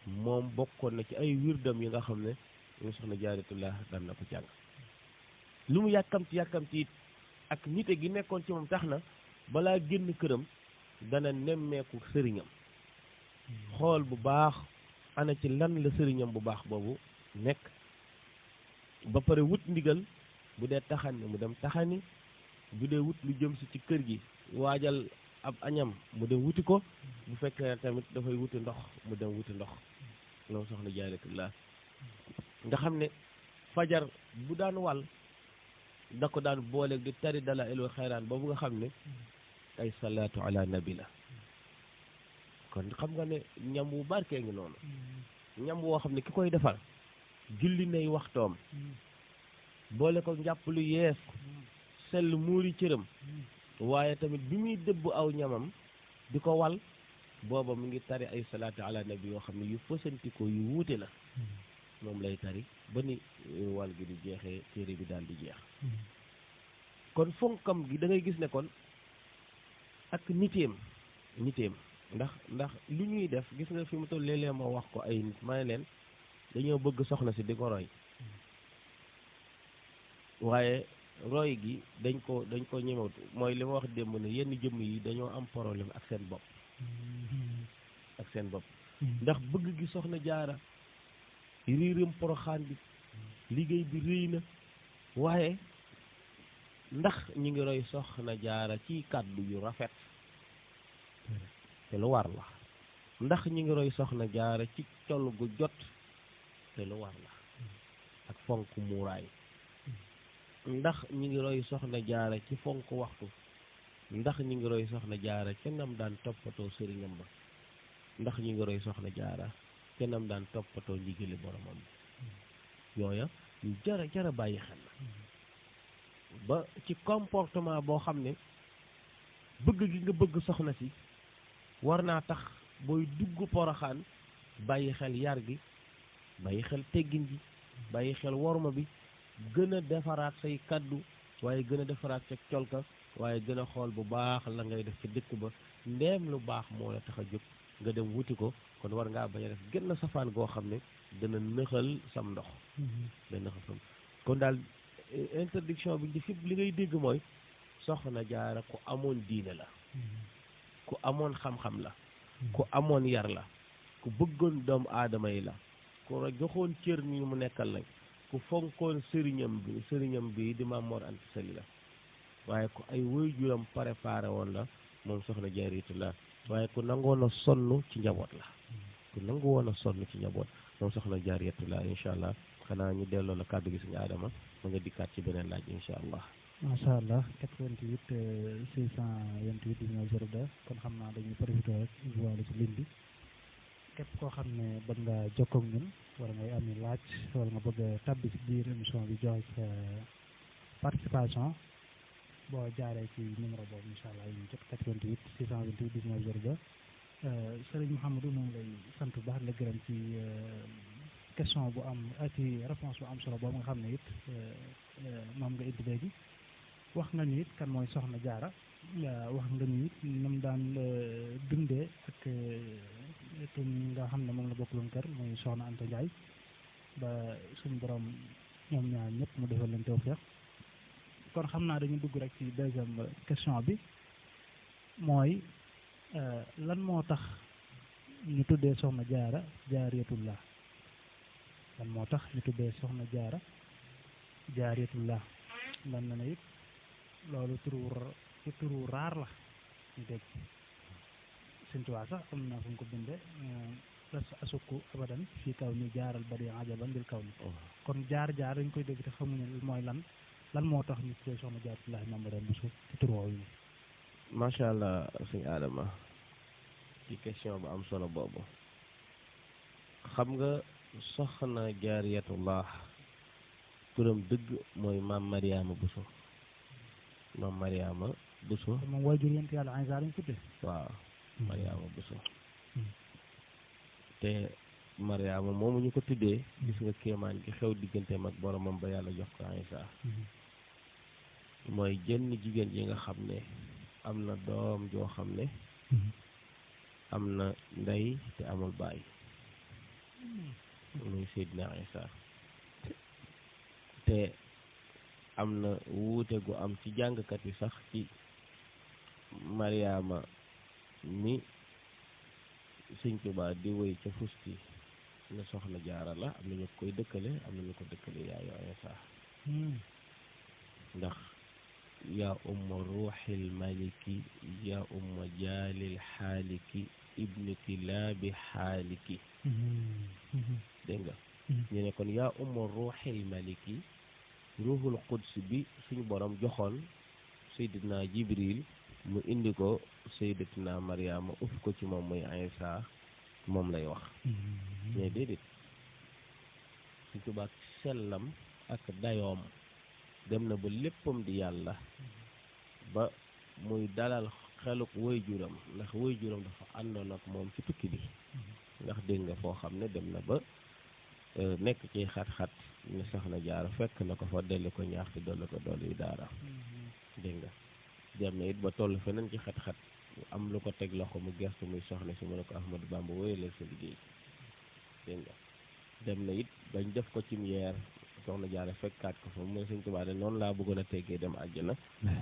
moom bokkoon na ci ay wirdam yi nga xam ne moom soxna Jaariyatullah daan na ko jàng lu mu yàkkamti it ak nite gi nekkoon ci moom tax na balaa génn këram dana nemmeeku sëriñam xool bu baax ana ci lan la sëriñam bu baax boobu nekk ba pare wut ndigal bu dee taxani mu dem taxani bu dee wut lu jëm si ci kër gi waajal ab añam mu dem wuti ko bu fekkee tamit dafay wuti ndox mu dem wuti ndox loolu soxna Jaariyatullah nga xam ne fajar bu daan wàll da ko daan booleeg di tari dalaa'ilul xayraan boobu nga xam ne ay salaatu ala nabi la kon xam nga ne ñam wu barkee ngi noonu ñam woo xam ne ki koy defar julli nay waxtoom boole ko njàpp lu yees sell muuri cëram waaye tamit bi muy dëbb aw ñamam di ko wal booba mu ngi tari ay salaatu ala nabi yoo xam ne yu fësantikoo yu wuute la moom lay tari ba ni wal gi di jeexee téere bi daal di jeex kon fonkam gi da ngay gis ne kon ak niteem ndax lu ñuy def gis nga fi mu toll léeg-léeg ma wax ko ay nit ma ne leen dañoo bëgg soxna si di ko roy waaye roy gi dañ ko ñemewut mooy li ma wax démb ne yenn jëmm yi dañoo am problème ak seen bopp ndax bëgg gi soxna jaara riiram poroxaan bi liggéey bi rëy na waaye ndax ñi ngi roy soxna jaara ci kàddu yu rafet te lu war la ndax ñi ngi roy soxna jaara ci col gu jot te lu war la ak fonk muuraay ndax ñi ngi roy soxna jaara ci fonk waxtu ndax ñi ngi roy soxna jaara ca nam daan toppatoo sëriñam ba ndax ñi ngi roy soxna jaara ca nam daan toppatoo ndigali boromam bi yooya yu jara bàyyi xel la ba ci comportement boo xam ne bëgg gi nga bëgg soxna si war naa tax booy dugg poroxaan bàyyi xel yar gi bàyyi xel teggin gi bàyyi xel worma bi gën a defaraat say kaddu waaye gën a defaraat sa colka waaye gën a xool bu baax la ngay def ci dëkk ba ndeem lu baax moo la tax a jóg nga dem wuti ko kon war ngaa bañ a def gën a safaan goo xam ne dana nëxal sam ndox dana nëxal sam kon daal interdiction bi ci fépp li ngay dégg mooy soxna jaara ku amoon diine la ku amoon xam-xam la ku amoon yar la ku bëggoon doomu aadama yi la ku joxoon cër ñi mu nekkal lañ ku fonkoon sëriñam bi di Maam Mor Anta Sali la waaye ku ay waajuram préparé woon la moom soxna jaaritu la waaye ku nangoon a sonn ci njaboot la ku nangu woon a sonn ci njaboot moom soxna jaaritu la incha allah xanaa ñu delloo la kàddu gi suñu aadama ma nga dikkaat ci beneen laaj incha allah. macha allah 88 628 19 02 kon xam naa dañuy profité rek wàllu ci ligne bi képp koo xam ne bëgg nga jokkoo ak ñun wala ngay am laaj wala nga bëgg a tabbi ci biir émission bi joxe sa participation boo jaaree ci numéro boobu incha allah ñu jot 88 628 19 02 Serigne Mouhamadou moom lay sant bu baax la gërëm ci question bu am ci réponse bu am solo boobu nga xam ne it moom nga indi léegi wax nga ni it kan mooy soxna jaara wax nga ni it nam daan dundee ak ki nga xam ne moom la bokkaloon kër muy soxna Anta Ndiaye ba suñu borom ñoom ñaar ñëpp mu defal leen tawfeex kon xam naa dañu dugg rek ci deuxième question bi mooy lan moo tax ñu tuddee soxna jaara jaariyatullah lan moo tax ñu tuddee soxna jaara jaariyatullah lan na ne it loolu turu raar la ñu dégg Sëñ Tuubaa sax am na fu mu ko bindee las asukku abadan fii kaw ni jaaral bari ajaban bil kaw ni kon jaar dañ koy dégg te xamuñu mooy lan moo tax ñu tuddee soxna jaaratullahi Maam Mariama Bousso ci tur woowu yi. macha allah suñu aadama ci question bu am solo boobu xam nga soxna jaariyatullah turam dëgg mooy Maam Mariama Bousso Maam Mariama Bousso moom waajur yonent Yàlla Iisaa lañ tuddee waaw Mariama Bousso te Mariama moomu ñu ko tuddee gis nga kéemaan gi xew digganteem ak boromam ba yàlla jox ko Iisaa mooy jënn jigéen ji nga xam ne am na doom joo xam ne am na ndey te amul baay muy Seydina Iisaa te am na wuute gu am ci jàngkat yi sax ci Mariama mi Sëñ Tuubaa di woy ca fusti ne soxna jaara la am na ñu koy dëkkale am na ñu ko dëkkale yaayu Iisaa ndax yaa umma ruuxil maliki yaa umma jaalil xaaliki ibniti laabi xaaliki dégg nga ñu ne kon yaa umma ruuxil maliki ruuxul quds bi suñu borom joxoon Seydina Jibril mu indi ko Seydatina Mariama uf ko ci moom muy Iisaa moom lay wax mais déedéet Sëñ Tuubaa sellam ak dayoom dem na ba léppam di yàlla ba muy dalal xeluk waajuram ndax waajuram dafa àndoon ak moom ci tukki bi ndax dégg nga foo xam ne dem na ba nekk ci xat-xat ne soxna Jaara fekk na ko fa delli ko ñaax ci dolli ko dolli yu daara dégg nga dem na it ba toll feneen ci xat-xat am lu ko teg loxo mu gestu muy soxna si mu ne ko Ahmadou Bamba wóyalal sa liggéey dégg nga dem na it bañ def ko ci yeer soxna Jaara fekkaat ko fa mu ne Sëñ Tuubaa de noonu laa bëggoon a teggee dem àjjana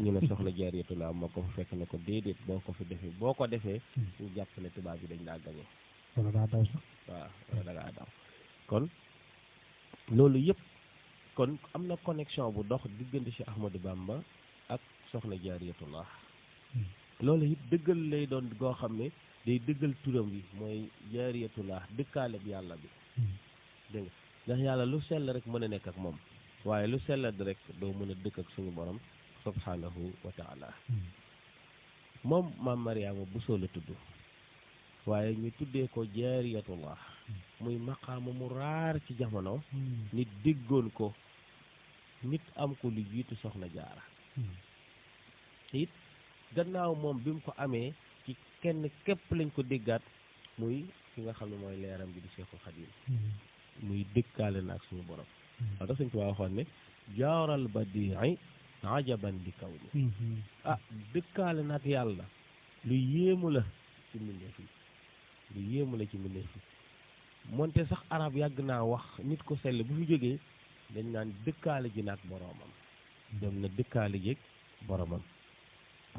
ñu ne soxna Jaaratullaa moo ko fa fekk na ko déedéet boo ko defee ñu jàpp ne tubaab bi dañ laa gañe wala daa daw sax waaw wala da ngaa daw kon loolu yëpp kon am na connexion bu dox diggante si Ahmadou Bamba ak soxna Jaaratullaa loolu it dëggal lay doon goo xam ne day dëggal turam bi mooy Jaaratullaa dëkkaale bi yàlla bi dégg nga ndax yàlla lu sell rek mën a nekk ak moom waaye lu sell rek doo mën a dëkk ak suñu borom subhanahu wa taala moom maam Mariama Bousso la tudd waaye ñu tuddee ko Jaaratullaa muy maqaama mu raar ci jamono nit déggoon ko nit am ko lu jiitu soxna Jaara it gannaaw moom bi mu ko amee ci kenn képp lañ ko déggaat muy ki nga xam ne mooy leeram bi di Seexul Xadiim muy dëkkaale na ak suñu borom waaw tax Sëñ Tuubaa waxoon ne jaaral badii ajaban di kaw ni dëkkaale na ak yàlla lu yéemu la ci mbindeef yi lu yéemu la ci mbindeef yi moonte sax arab yàgg naa wax nit ko sell bu fi jógee dañ naan dëkkaale ji naak boroomam dem na dëkkaale ji boromam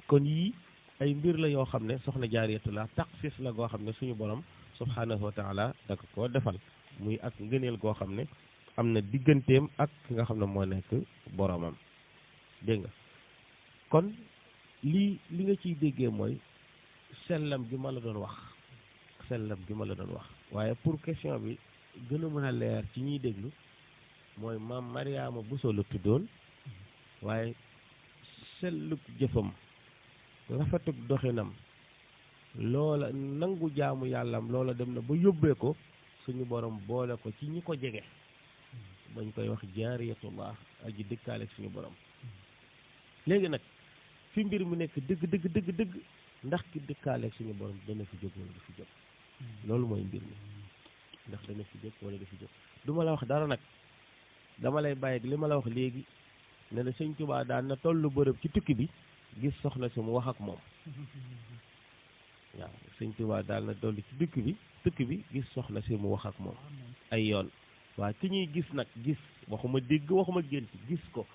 kon yii ay mbir la yoo xam ne soxna Jaaratullaa taxsiis la goo xam ne suñu borom subhanahu wa taala da ko koo defal muy ak ngëneel goo xam ne am na digganteem ak ki nga xam ne moo nekk boromam dégg nga kon li nga ciy déggee mooy sellam gi ma la doon wax waaye pour question bi gën a mën a leer ci ñuy déglu mooy maam Mariama Bousso la tuddoon waaye selluk jëfam rafetuk doxinam loola nangu jaamu yàllam loola dem na ba yóbbee ko suñu borom boole ko ci ñi ko jege bañ koy wax Jaaratullaa aji dëkkaale suñu borom léegi nag fi mbir mu nekk dëgg ndax ki dëkkaale suñu borom dana fi jóg wala du fi jóg loolu mooy mbir mi ndax dana fi jóg wala du fi jóg du ma la wax dara nag dama lay bàyyi li ma la wax léegi ne la Sëñ Tuubaa daan na tollu bërëb ci tukki bi gis soxna si mu wax ak moom waaw Sëñ Tuubaa daal na dolli ci tukki bi gis soxna si mu wax ak moom ay yoon waaw ki ñuy gis nag gis waxuma dégg waxuma gént gis ko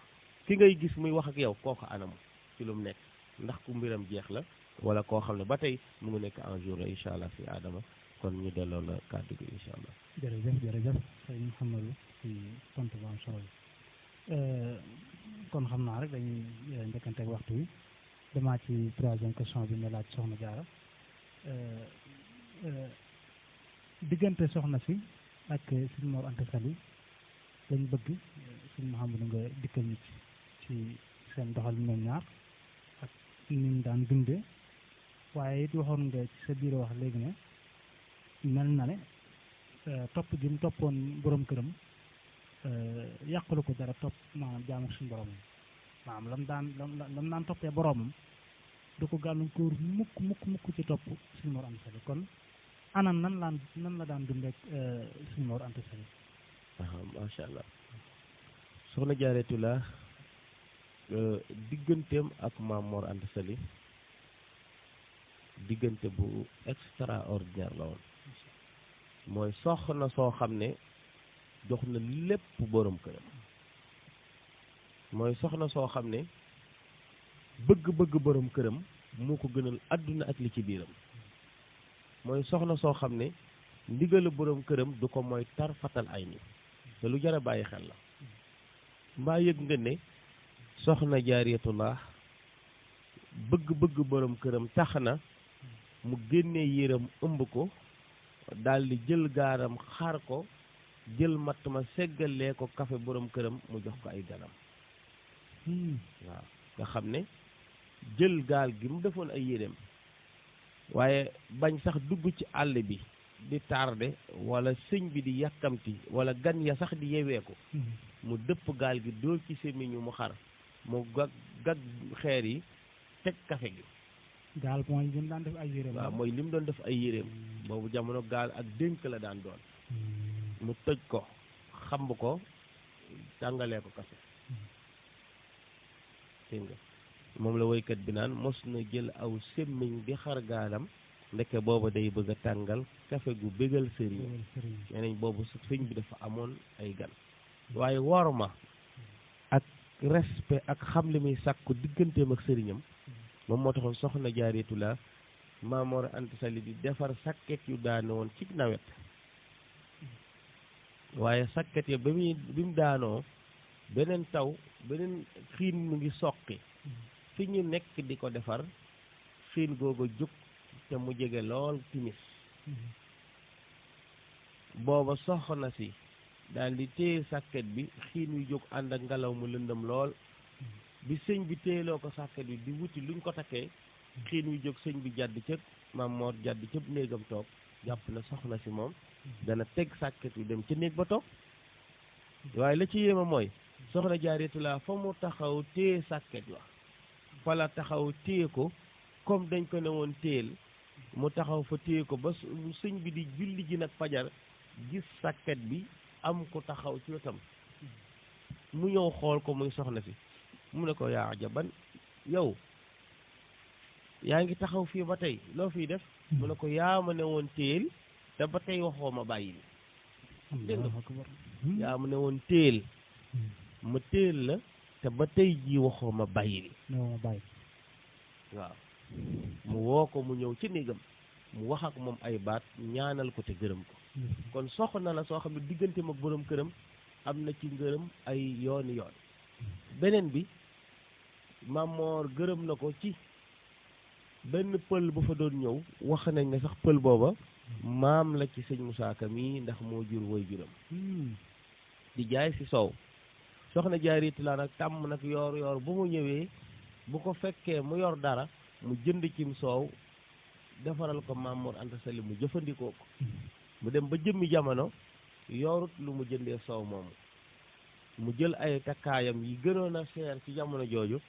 ki ngay gis muy wax ak yow kooku anamu ci lu mu nekk ndax ku mbiram jeex la wala koo xam ne ba tey mu ngi nekk en jour la incha allah fi Adama kon ñu delloo la kàddu gi incha allah. jërëjëf sëñ Mouhamadou ci tontu bu am solo kon xam naa rek dañuy njëkkanteeg waxtu wi demaat ci troisième question bi nga laaj soxna Jaara diggante soxna si ak sëñ Mor Anta Sali dañ bëgg sëñ Mouhamadou nga dikkal ñu ci seen doxal ñoom ñaar ak ni ñu daan dundee waaye it waxoon nga ci sa biir wax léegi ne mel na ne topp gi mu toppoon borom këram yàqulu ko dara topp maanaam jaamu suñu borom maanaam lam daan toppee boromam du ko gàllankoor mukk ci topp suñu Mor Anta Sali kon anam nan la daan dundee suñu Mor Anta Sali. macha allah soxna Jaaratullaa digganteem ak maam Mor Anta Sali diggante bu extraordinaire la woon mooy soxna soo xam ne jox na lépp borom këram mooy soxna soo xam ne bëgg borom këram moo ko gënal àdduna ak li ci biiram mooy soxna soo xam ne ndigalu borom këram du ko mooy tarfatal ay ni te lu jar a bàyyi xel la mbaa yëg nga ne soxna Jaaratullaa bëgg borom këram tax na mu génnee yéram ëmb ko daldi jël gaaram xaar ko jël matt ma seggalee ko kafe borom këram mu jox ko ay ganam waaw nga xam ne jël gaal gi mu defoon ay yéreem waaye bañ sax dugg ci àll bi di tardé wala sëñ bi di yàkkamti wala gan ya sax di yeweeku mu dëpp gaal gi dóor ci sémmiñu mu xar mu gag xeer yi teg kafe gi. gaal mooy li mu daan def ay yéreem. waaw mooy li mu doon def ay yéreem boobu jamono gaal ak dénk la daan doon. mu toj ko xamb ko tàngalee ko kafe. dégg nga moom la woykat bi naan mos na jël aw sémmiñ di xar gaalam ndeke booba day bëgg a tàngal kafe gu bégal sëriñ. nee nañ boobu sëñ bi dafa amoon ay gan. waaye worma ak respect ak xam li muy sàkku digganteem ak sëriñam moom moo taxoon soxna Jaaratullah Maam Mor Anta Sali di defar sàkket yu daane woon ci nawet waaye sàkket ya bi mu daanoo beneen taw beneen xiin mu ngi soqi fi ñu nekk di ko defar xiin googu jóg te mu jege lool timis booba soxna si daal di téye sàkket bi xiin wi jóg ànd ak ngelaw mu lëndëm lool bi sëñ bi téyeloo ko sàkket bi di wuti luñ ko takkee xiin wi jóg sëñ bi jàdd cëpp Maam Mor jàdd cëpp néegam toog jàpp na soxna si moom dana teg sàkket bi dem ca néeg ba toog waaye la ci yéema mooy soxna Jaaratullah fa mu taxaw téye sàkket wa fa la taxaw téye ko comme dañ ko ne woon téel mu taxaw fa téye ko ba sëñ bi di julli ji nag fajar gis sàkket bi am ko taxaw ci wetam mu ñëw xool ko muy soxna si mu ne ko yaa ajaban yow yaa ngi taxaw fii ba tey loo fiy def mu ne ko yaa ma ne woon téel te ba tey waxoo ma bàyyil dégg nga yaa ma ne woon téel ma téel la te ba tey jii waxoo ma bàyyil waaw mu woo ko mu ñëw ci néegam mu wax ak moom ay baat ñaanal ko te gërëm ko kon soxna la soo xam ne digganteem ak borom këram am na ci ngërëm ay yooni yoon beneen bi Maam Mor gërëm na ko ci benn pël bu fa doon ñëw wax nañ ne sax pël booba maam la ci sëñ Musaa Ka mii ndax moo jur woy juram di jaay si soow soxna Jaaratullah nag tàmm nag yoor bu mu ñëwee bu ko fekkee mu yor dara mu jënd cim soow defaral ko Maam Mor Anta Sali mu jëfandikoo ko mu dem ba jëmmi jamono yorut lu mu jëndee soow moomu mu jël ay takkaayam yi gënoon a seer ci jamono jooju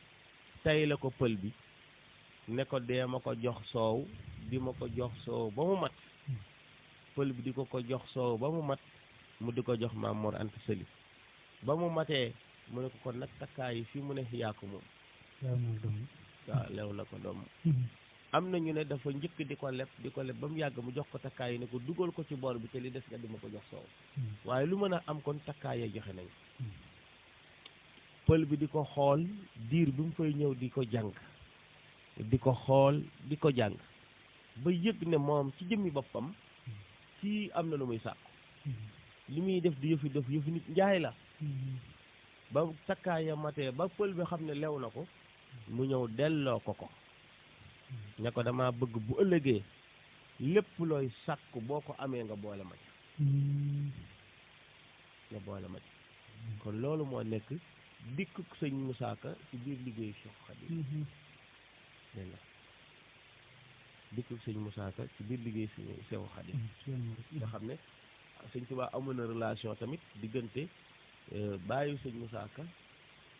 tay la ko pël bi ne ko dee ma ko jox soow di ma ko jox soow ba mu mat pël bi di ko jox soow ba mu mat mu di ko jox Maam Mor Anta Sali ba mu matee mu ne ko kon nag takkaay yi fii mu ne yaa ko moom waaw lew na ko doom am na ñu ne dafa njëkk di ko leb ba mu yàgg mu jox ko takkaay yi ne ko dugal ko ci boor bi te li des nga di ma ko jox soow waaye lu mën a am kon takkaay ya joxe nañ pël bi di ko xool diir bi mu fay ñëw di ko jàng di ko xool di ko jàng ba yëg ne moom ci jëmmi boppam ci am na lu muy sàkku li muy def di yëfu nit njaay la ba takkaaya matee ba pël bi xam ne lew na ko mu ñëw delloo ko ne ko dama bëgg bu ëllëgee lépp looy sàkku boo ko amee nga boole ma ci kon loolu moo nekk dikkuk sëñ Musaa Ka ci biir liggéey Cheikh Khadim dégg nga dikkuk sëñ Musaa Ka ci biir liggéey Cheikh Khadim nga xam ne sëñ Tuubaa amoon na relation tamit diggante bàyyi sëñ Musaa Ka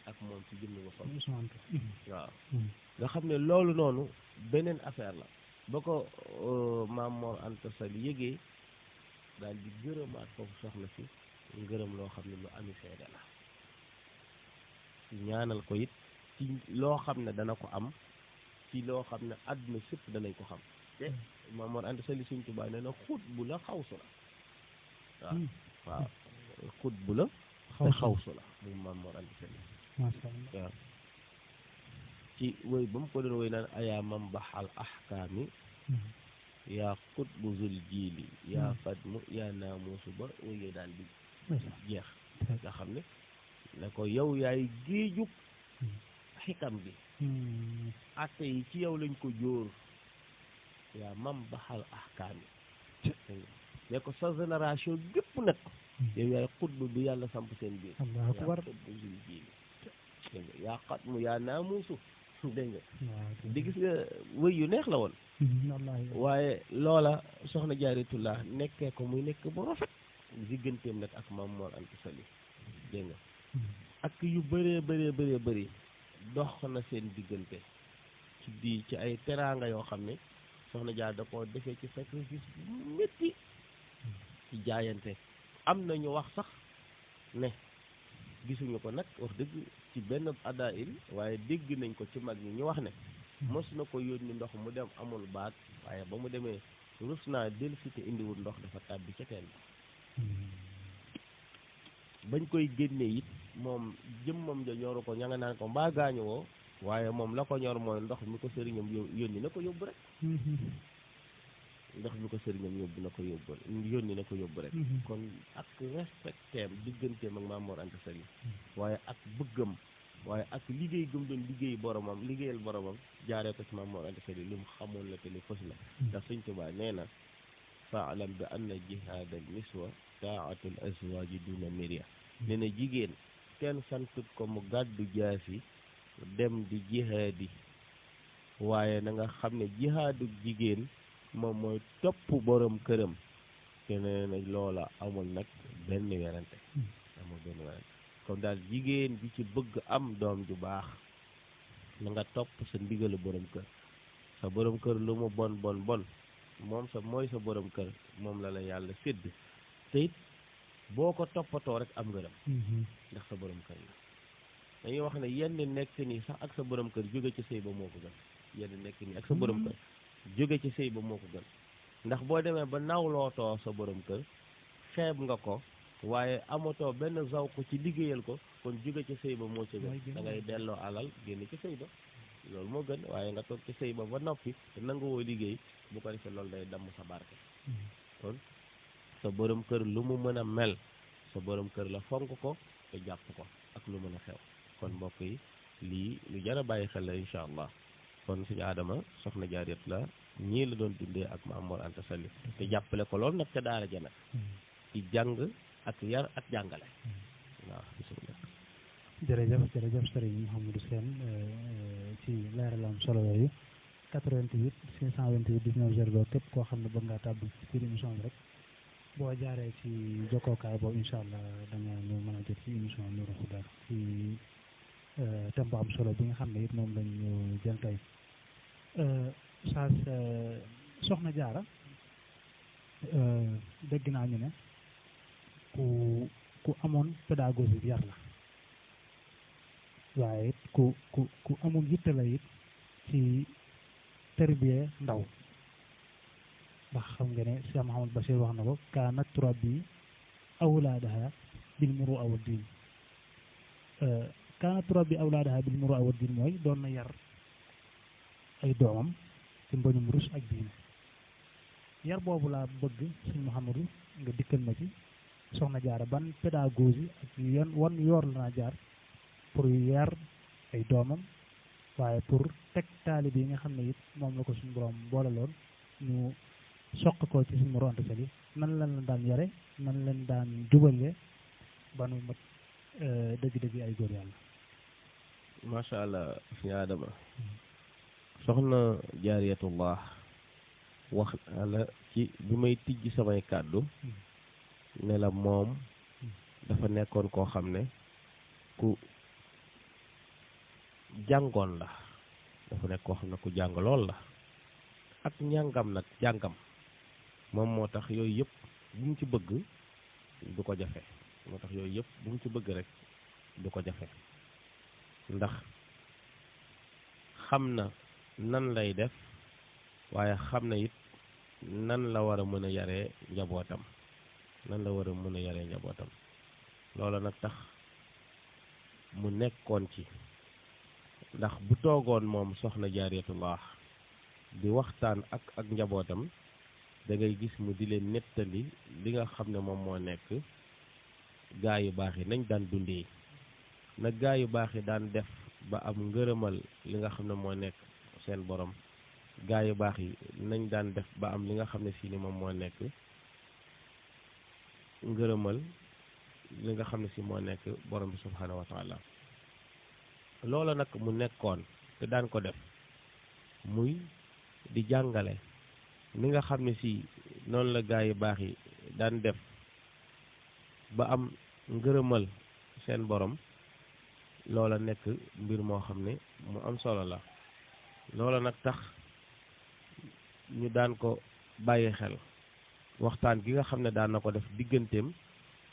ak moom ci jëmmi boppam waaw nga xam ne loolu noonu beneen affaire la ba ko Maam Mor Anta Sali yëgee daal di gërëmaat foofu soxna si ngërëm loo xam ne lu ami seede la ci ñaanal ko it ci loo xam ne dana ko am ci loo xam ne àdduna sépp danañ ko xam te Maam Mor Anta Sali Sëñ Tuubaa nee na xut bu la xawsu la waaw xut bu la te xawsu la muy Maam Mor Anta Sali waaw ci woy ba mu ko doon woy naan ayaa mambaxal ahkaami yaa xutbu zul jiili yaa fadmu yaa naamuusu ba woyee daal di jeex nga xam ne ne ko yow yaay géejug xikam bi atte yi ci yow lañ ko jóor yaa mambaxal ahkaami ne ko sa génération gépp nag yow yaay xutbu bi yàlla samp seen biir yaa xutbu zul jiili yaa xatmu yaa naamuusu dégg nga waaw di gis nga wëy yu neex la woon wallaahi waaye loola soxna Jaaratullah nekkee ko muy nekk bu rafet digganteem nag ak Maam Mor Anta Sali dégg nga ak yu bëree bëri dox na seen diggante ci ay teraanga yoo xam ne soxna Jaar da koo defee ci sacrifice bu métti ci jaayante am na ñu wax sax ne gisuñu ko nag wax dëgg ci benn adail waaye dégg nañ ko ci mag ñi ñu wax ne mos na ko yónni ndox mu dem amul baat waaye ba mu demee rus naa dellusi te indiwul ndox dafa tàbbi ca teen bañ koy génnee it moom jëmmam ja ñoru ko ña nga naan ko mbaa gaañu woo waaye moom la ko ñor mooy ndox mi ko sëriñam yónni na ko yóbbu rek ndox mi ko sëriñam yónni na ko yóbbu rek kon ak respecteem digganteem ak Maam Mor Anta Sali waaye ak bëggam waaye ak liggéey gëm doon liggéeyal boromam jaaree ko ci Maam Mor Anta Sali li mu xamoon la te li fës la ndax Sëñ Tuubaa nee na faalam bi anna jihaadal niswa taatul azwaaji duna miria nee na jigéen kenn santut ko mu gàddu jaasi dem di jihaadi waaye na nga xam ne jihaadu jigéen moom mooy topp borom këram te nee na loola amul nag benn werante comme daal jigéen bi ci bëgg am doom ju baax na nga topp sa ndigalu borom kër sa borom kër lu mu bon moom mooy sa borom kër moom la yàlla sédd te it boo ko toppatoo rek am ngërëm ndax sa borom kër la dañuy wax ne yenn nekk nii sax ak sa borom kër jóge ci sëy ba moo ko gën yenn nekk nii ak sa borom kër jóge ci sëy ba moo ko gën ndax boo demee ba nawlootoo sa borom kër xeeb nga ko waaye amatoo benn zaw ko ci liggéeyal ko kon jóge ci sëy ba moo ci gën da ngay delloo alal génn ci sëy ba loolu moo gën waaye nga toog ci sëy ba noppi te nanguwoo liggéey bu ko defee loolu day damm sa barke kon sa borom kër lu mu mën a mel sa borom kër la fonk ko te jàpp ko ak lu mën a xew kon mbokk yi lii lu jar a bàyyi xel la incha allah kon suñu Adama soxna Jaaratullah ñii la doon dundee ak Maam Mor Anta Sali te jàppale ko loolu nag ca daara ja nag ci jàng ak yar ak jàngale waaw bisimilah. jërëjëf Serigne Mouhamadou Sène ci leeralam solo yooyu 88 628 19 02 képp koo xam ne bëgg ngaa tàbbi ci biir émission bi rek boo jaaree ci jokkookaay boobu incha allah da nga ñu mën a jot ci émission Nourou Huda ci thème bu am solo bi nga xam ne it moom lañ ñu jël tey soxna Jaara dégg naa ñu ne ku amoon pédagogie bi yar la waaye it ku amul yitte la it ci terbiye ndaw ndax xam nga ne Cheikh Mouhamadou Bachir wax na ko kaanat turabbi awlaadaha bil muru'a wa diin kaanat turabbi awlaadaha bil muru'a wa diin mooy doon na yar ay doomam ci mbañum rus ak diine yar boobu laa bëgg sëñ Mouhamadou nga dikkal ma ci soxna Jaara ban pédagogie ak wan yoor la naa jaar pour yar ay doomam waaye pour teg taalibe yi nga xam ne it moom la ko suñu borom boole loon ñu soq ko ci suñu Mor Anta Sali nan lañ leen daan yare nan leen daan jubale ba nu mat dëgg-dëgg ay góor yàlla. macha allah suñu Adama soxna Jaaratullah wax naa la ci bi may tijji samay kàddu ne la moom dafa nekkoon koo xam ne ku jàngoon la dafa nekk koo xam ne ku jàng lool la ak njàngam nag jàngam moom moo tax yooyu yëpp bu mu ci bëgg du ko jafe moo tax yooyu yëpp bu mu ci bëgg rek du ko jafe ndax xam na nan lay def waaye xam na it nan la war a mën a yaree njabootam loola nag tax mu nekkoon ci ndax bu toogoon moom soxna Jaaratullah di waxtaan ak njabootam da ngay gis mu di leen nettali li nga xam ne moom moo nekk gaa yu baax yi nañ daan dundee nag gaa yu baax yi daan def ba am ngërëmal li nga xam ne moo nekk seen borom gaa yu baax yi nañ daan def ba am li nga xam ne si ni moom moo nekk ngërëmal li nga xam ne si moo nekk borom bi subhaanahu wa taala loola nag mu nekkoon te daan ko def muy di jàngale ni nga xam ne si noonu la gaa yi baax yi daan def ba am ngërëmal seen borom loola nekk mbir moo xam ne mu am solo la loola nag tax ñu daan ko bàyyi xel waxtaan gi nga xam ne daan na ko def digganteem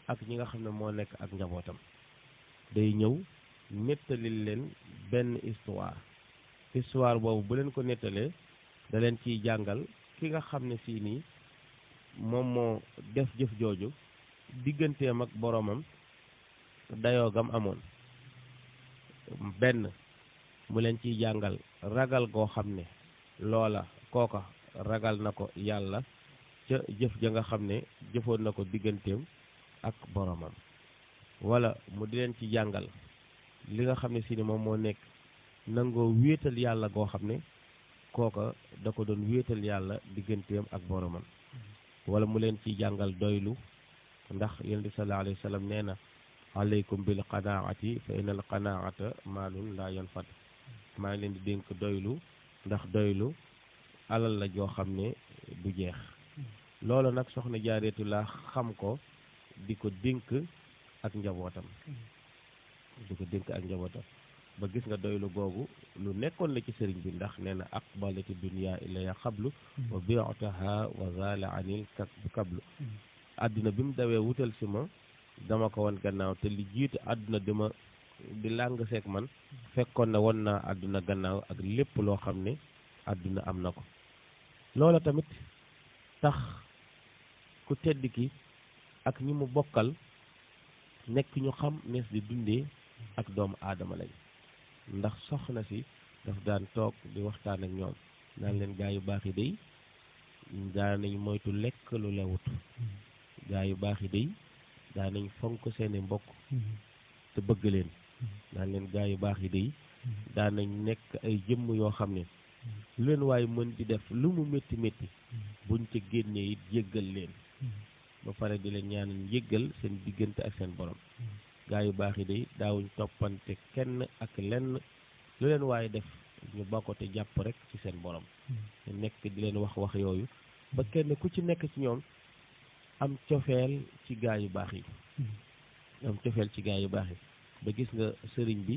ak ñi nga xam ne moo nekk ak njabootam day ñëw nettalil leen benn histoire boobu bu leen ko nettalee da leen ciy jàngal ki nga xam ne fii nii moom moo def jëf jooju digganteem ak boroomam dayoo gam amoon benn mu leen ciy jàngal ragal goo xam ne loola kooka ragal na ko yàlla ca jëf ja nga xam ne jëfoon na ko digganteem ak boroomam wala mu di leen ci jàngal li nga xam ne si ni moom moo nekk nangoo wéetal yàlla goo xam ne kooka da ko doon wéetal yàlla digganteem ak boroomam wala mu leen ci jàngal doylu ndax yonent bi sallallahu alayhi wa sallam nee na alaykum bil qanaati fa innal qanaata maalun laa yanfad maa ngi leen di dénk doylu ndax doylu alal la joo xam ne du jeex loolu nag soxna Jaaretu la xam ko di ko dénk ak njabootam ba gis nga doylu googu lu nekkoon la ci sëriñ bi ndax nee na aqbalati dunya ilaya xablu wa bi'taha wa zala anil kablu àdduna bi mu dawee wutal si ma dama ko won gannaaw te li jiitu àdduna di làng seek man fekkoon na won naa àdduna gannaaw ak lépp loo xam ne àdduna am na ko loola tamit tax ku tedd ki ak ñi mu bokkal nekk ñu xam nees di dundee ak doomu aadama lañ ndax soxna si daf daan toog di waxtaan ak ñoom naan leen gaa yu baax yi day daan nañ moytu lekk lu lewut gaa yu baax yi day daan nañ fonk seeni mbokk te bëgg leen naan leen gaa yu baax yi day daan nañ nekk ay jëmm yoo xam ne lu leen waaye mën di def lu mu métti métti buñ ca génnee it jéggal leen ba pare di leen ñaanal jéggal seen diggante ak seen borom gaa yu baax yi day daawuñ toppante kenn ak lenn lu leen waaye def ñu bokko te jàpp rek ci seen borom te nekk di leen wax yooyu ba kenn ku ci nekk ci ñoom am cofeel ci gaa yu baax yi ba gis nga sëriñ bi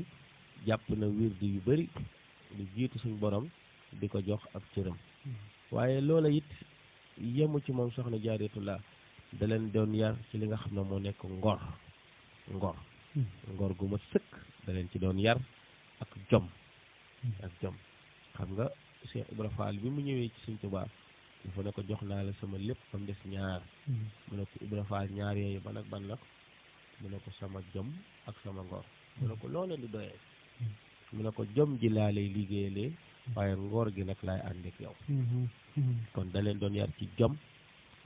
jàpp na wirdi yu bari lu jiitu suñ borom di ko jox ab cëram waaye loola it yemu ci moom soxna Jaaratullah da leen doon yar ci li nga xam ne moo nekk ngor gu ma sëkk da leen ci doon yar ak jom xam nga Cheikh Ibra Fall bi mu ñëwee ci Sëriñ Tuubaa dafa ne ko jox naa la sama lépp ba mu des ñaar mu ne ko Ibra Fall ñaar yooyu ban ak ban la mu ne ko sama jom ak sama ngor mu ne ko loo leen di doyee mu ne ko jom ji laa lay liggéeyalee waaye ngor gi nag laay ànd ak yow kon da leen doon yar ci jom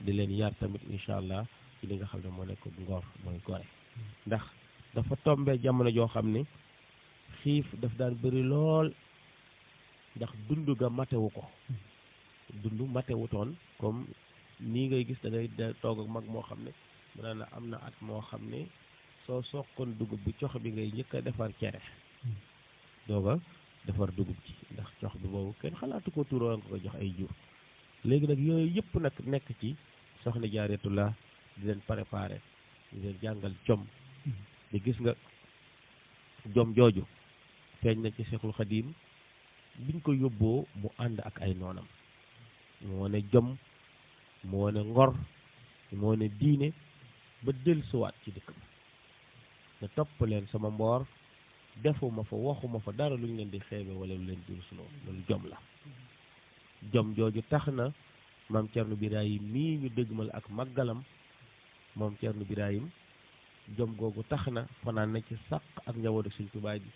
di leen yar tamit incha allah ci li nga xam ne moo nekk ngor mooy gore ndax dafa tombee jamono joo xam ne xiif daf daan bëri lool ndax dund ga matewu ko dund matewutoon comme nii ngay gis da ngay toog ak mag moo xam ne mu ne la am na at moo xam ne soo soqoon dugub bi cox bi ngay njëkk a defar cere dooga defar dugub ji ndax cox bi boobu kenn xalaatu ko tuuroo nga ko jox ay jur léegi nag yooyu yëpp nag nekk ci soxna Jaaratullah di leen préparé di leen jàngal jom di gis nga jom jooju feeñ na ci Seexul Xadiim biñ ko yóbboo mu ànd ak ay noonam mu wane jom mu wane ngor mu wane diine ba dellusiwaat ci dëkk ba ne topp leen sama mboor defuma fa waxuma fa dara luñ leen di xeebe wala lu leen jursuloo loolu jom la jom jooju tax na maam Cerno Birahim mii ñu dëggmal ak màggalam moom Cerno Birahim jom googu tax na fanaan na ci sàq ak njabootu Sëriñ Tuubaa ji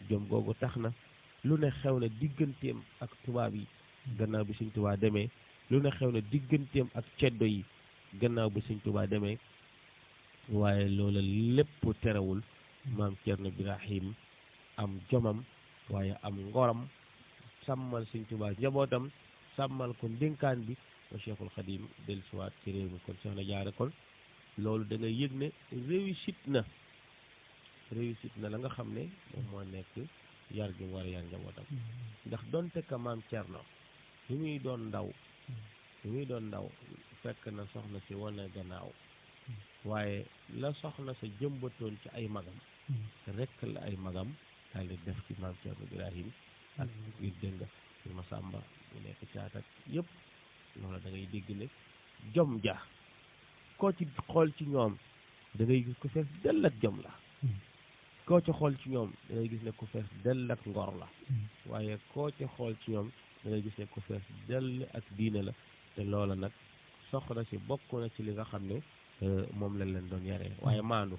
jom googu tax na lu ne xew na digganteem ak tubaab yi gannaaw bi Sëriñ Tuubaa demee lu ne xew na digganteem ak ceddo yi gannaaw bi Sëriñ Tuubaa demee waaye loola lépp terewul maam Cerno Birahim am jomam waaye am ngoram sàmmal Sëriñ Tuubaa njabootam sàmmal ko ndénkaan bi ba Cheikhul Khadim dellusiwaat ci réew mi kon soxna Jaara kon loolu da ngay yëg ne réussite na la nga xam ne moom moo nekk yar gi mu war a yar njabootam ndax donte ka maam Cerno li muy doon ndaw fekk na soxna si wane gannaaw waaye la soxna sa jëmbatoon ci ay magam rekk la ay magam daal di def ci maam Cerno Ibrahim ak ngir dégg nga ci Masamba bu nekk caatak yëpp loolu da ngay dégg ne jom ja koo ci xool ci ñoom da ngay gis ku fees dell ak jom la koo ci xool ci ñoom da ngay gis ne ku fees dell ak ngor la waaye koo ci xool ci ñoom da ngay gis ne ku fees dell ak diine la te loola nag soxna si bokk na ci li nga xam ne moom lañ leen doon yaree waaye maandu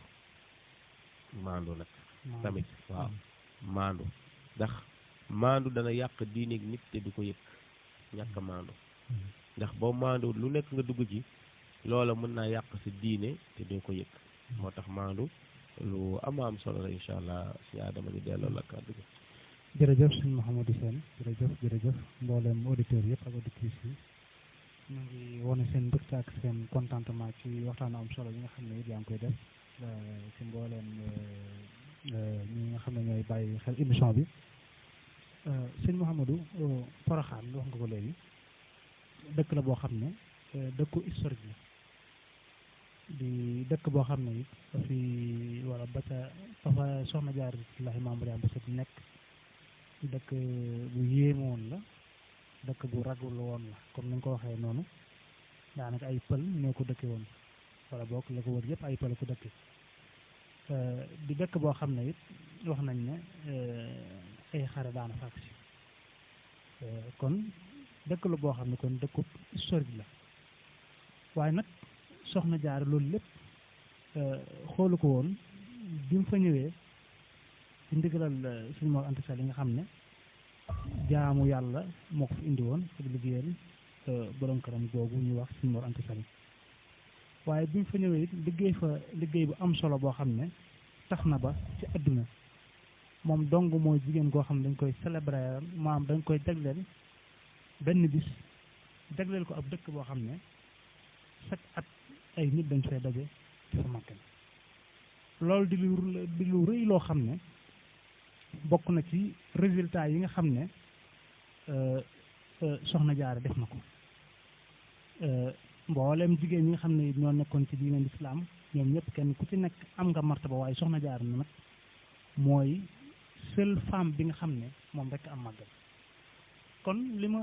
nag tamit waaw maandu ndax maandu dana yàq diine nit te du ko yëg ñàkk maandu ndax boo maandu lu nekk nga dugg ci loola mën naa yàq sa diine te doo ko yëg moo tax maandu lu am solo la incha allah si Adama ñu delloo la kàddu gi. jërëjëf sëñ Mouhamadou Sène jërëjëf mboolem auditeurs yëpp ak auditrices yi ñu ngi wane seen mbégte ak seen contentement ci waxtaan am solo yi nga xam ne it yaa ngi koy def ci mbooleem ñi nga xam ne ñooy bàyyi xel émission bi sëñ Mouhamadou Porokhane wax nga ko léegi dëkk la boo xam ne dëkku historique la di dëkk boo xam ne it fi wala ba ca fa soxna Jaaratullaahi Maam Mariama Bousso nekk dëkk bu yéeme woon la dëkk bu ragul woon la comme ni nga ko waxee noonu daanaka ay pël ñoo ko dëkke woon wala boog la ko wër yëpp ay pël ko dëkke di dëkk boo xam ne it wax nañ ne ay xare daana faak si kon dëkk la boo xam ne kon dëkku historique la waaye nag soxna Jaara loolu lépp xoolu ko woon bi mu fa ñëwee ci ndigalal suñu Mor Anta Sali yi nga xam ne jaamu yàlla moo ko fi indi woon ak liggéeyal borom këram googu ñuy wax suñu Mor Anta Sali waaye bi mu fa ñëwee it liggéey bu am solo boo xam ne tax na ba ci àdduna moom dong mooy jigéen goo xam ne dañ koy célébrer maam dañ koy jagleel benn bis jagleel ko ab dëkk boo xam ne chaque at ay nit dañ fay daje di fa màggal loolu di lu rëy loo xam ne bokk na ci résultat yi nga xam ne soxna Jaara def na ko mboolem jigéen ñi nga xam ne ñoo nekkoon ci diine lislaam ñoom ñëpp kenn ku ci nekk am nga martaba waaye soxna Jaara na nag mooy seule femme bi nga xam ne moom rek am màggal kon li ma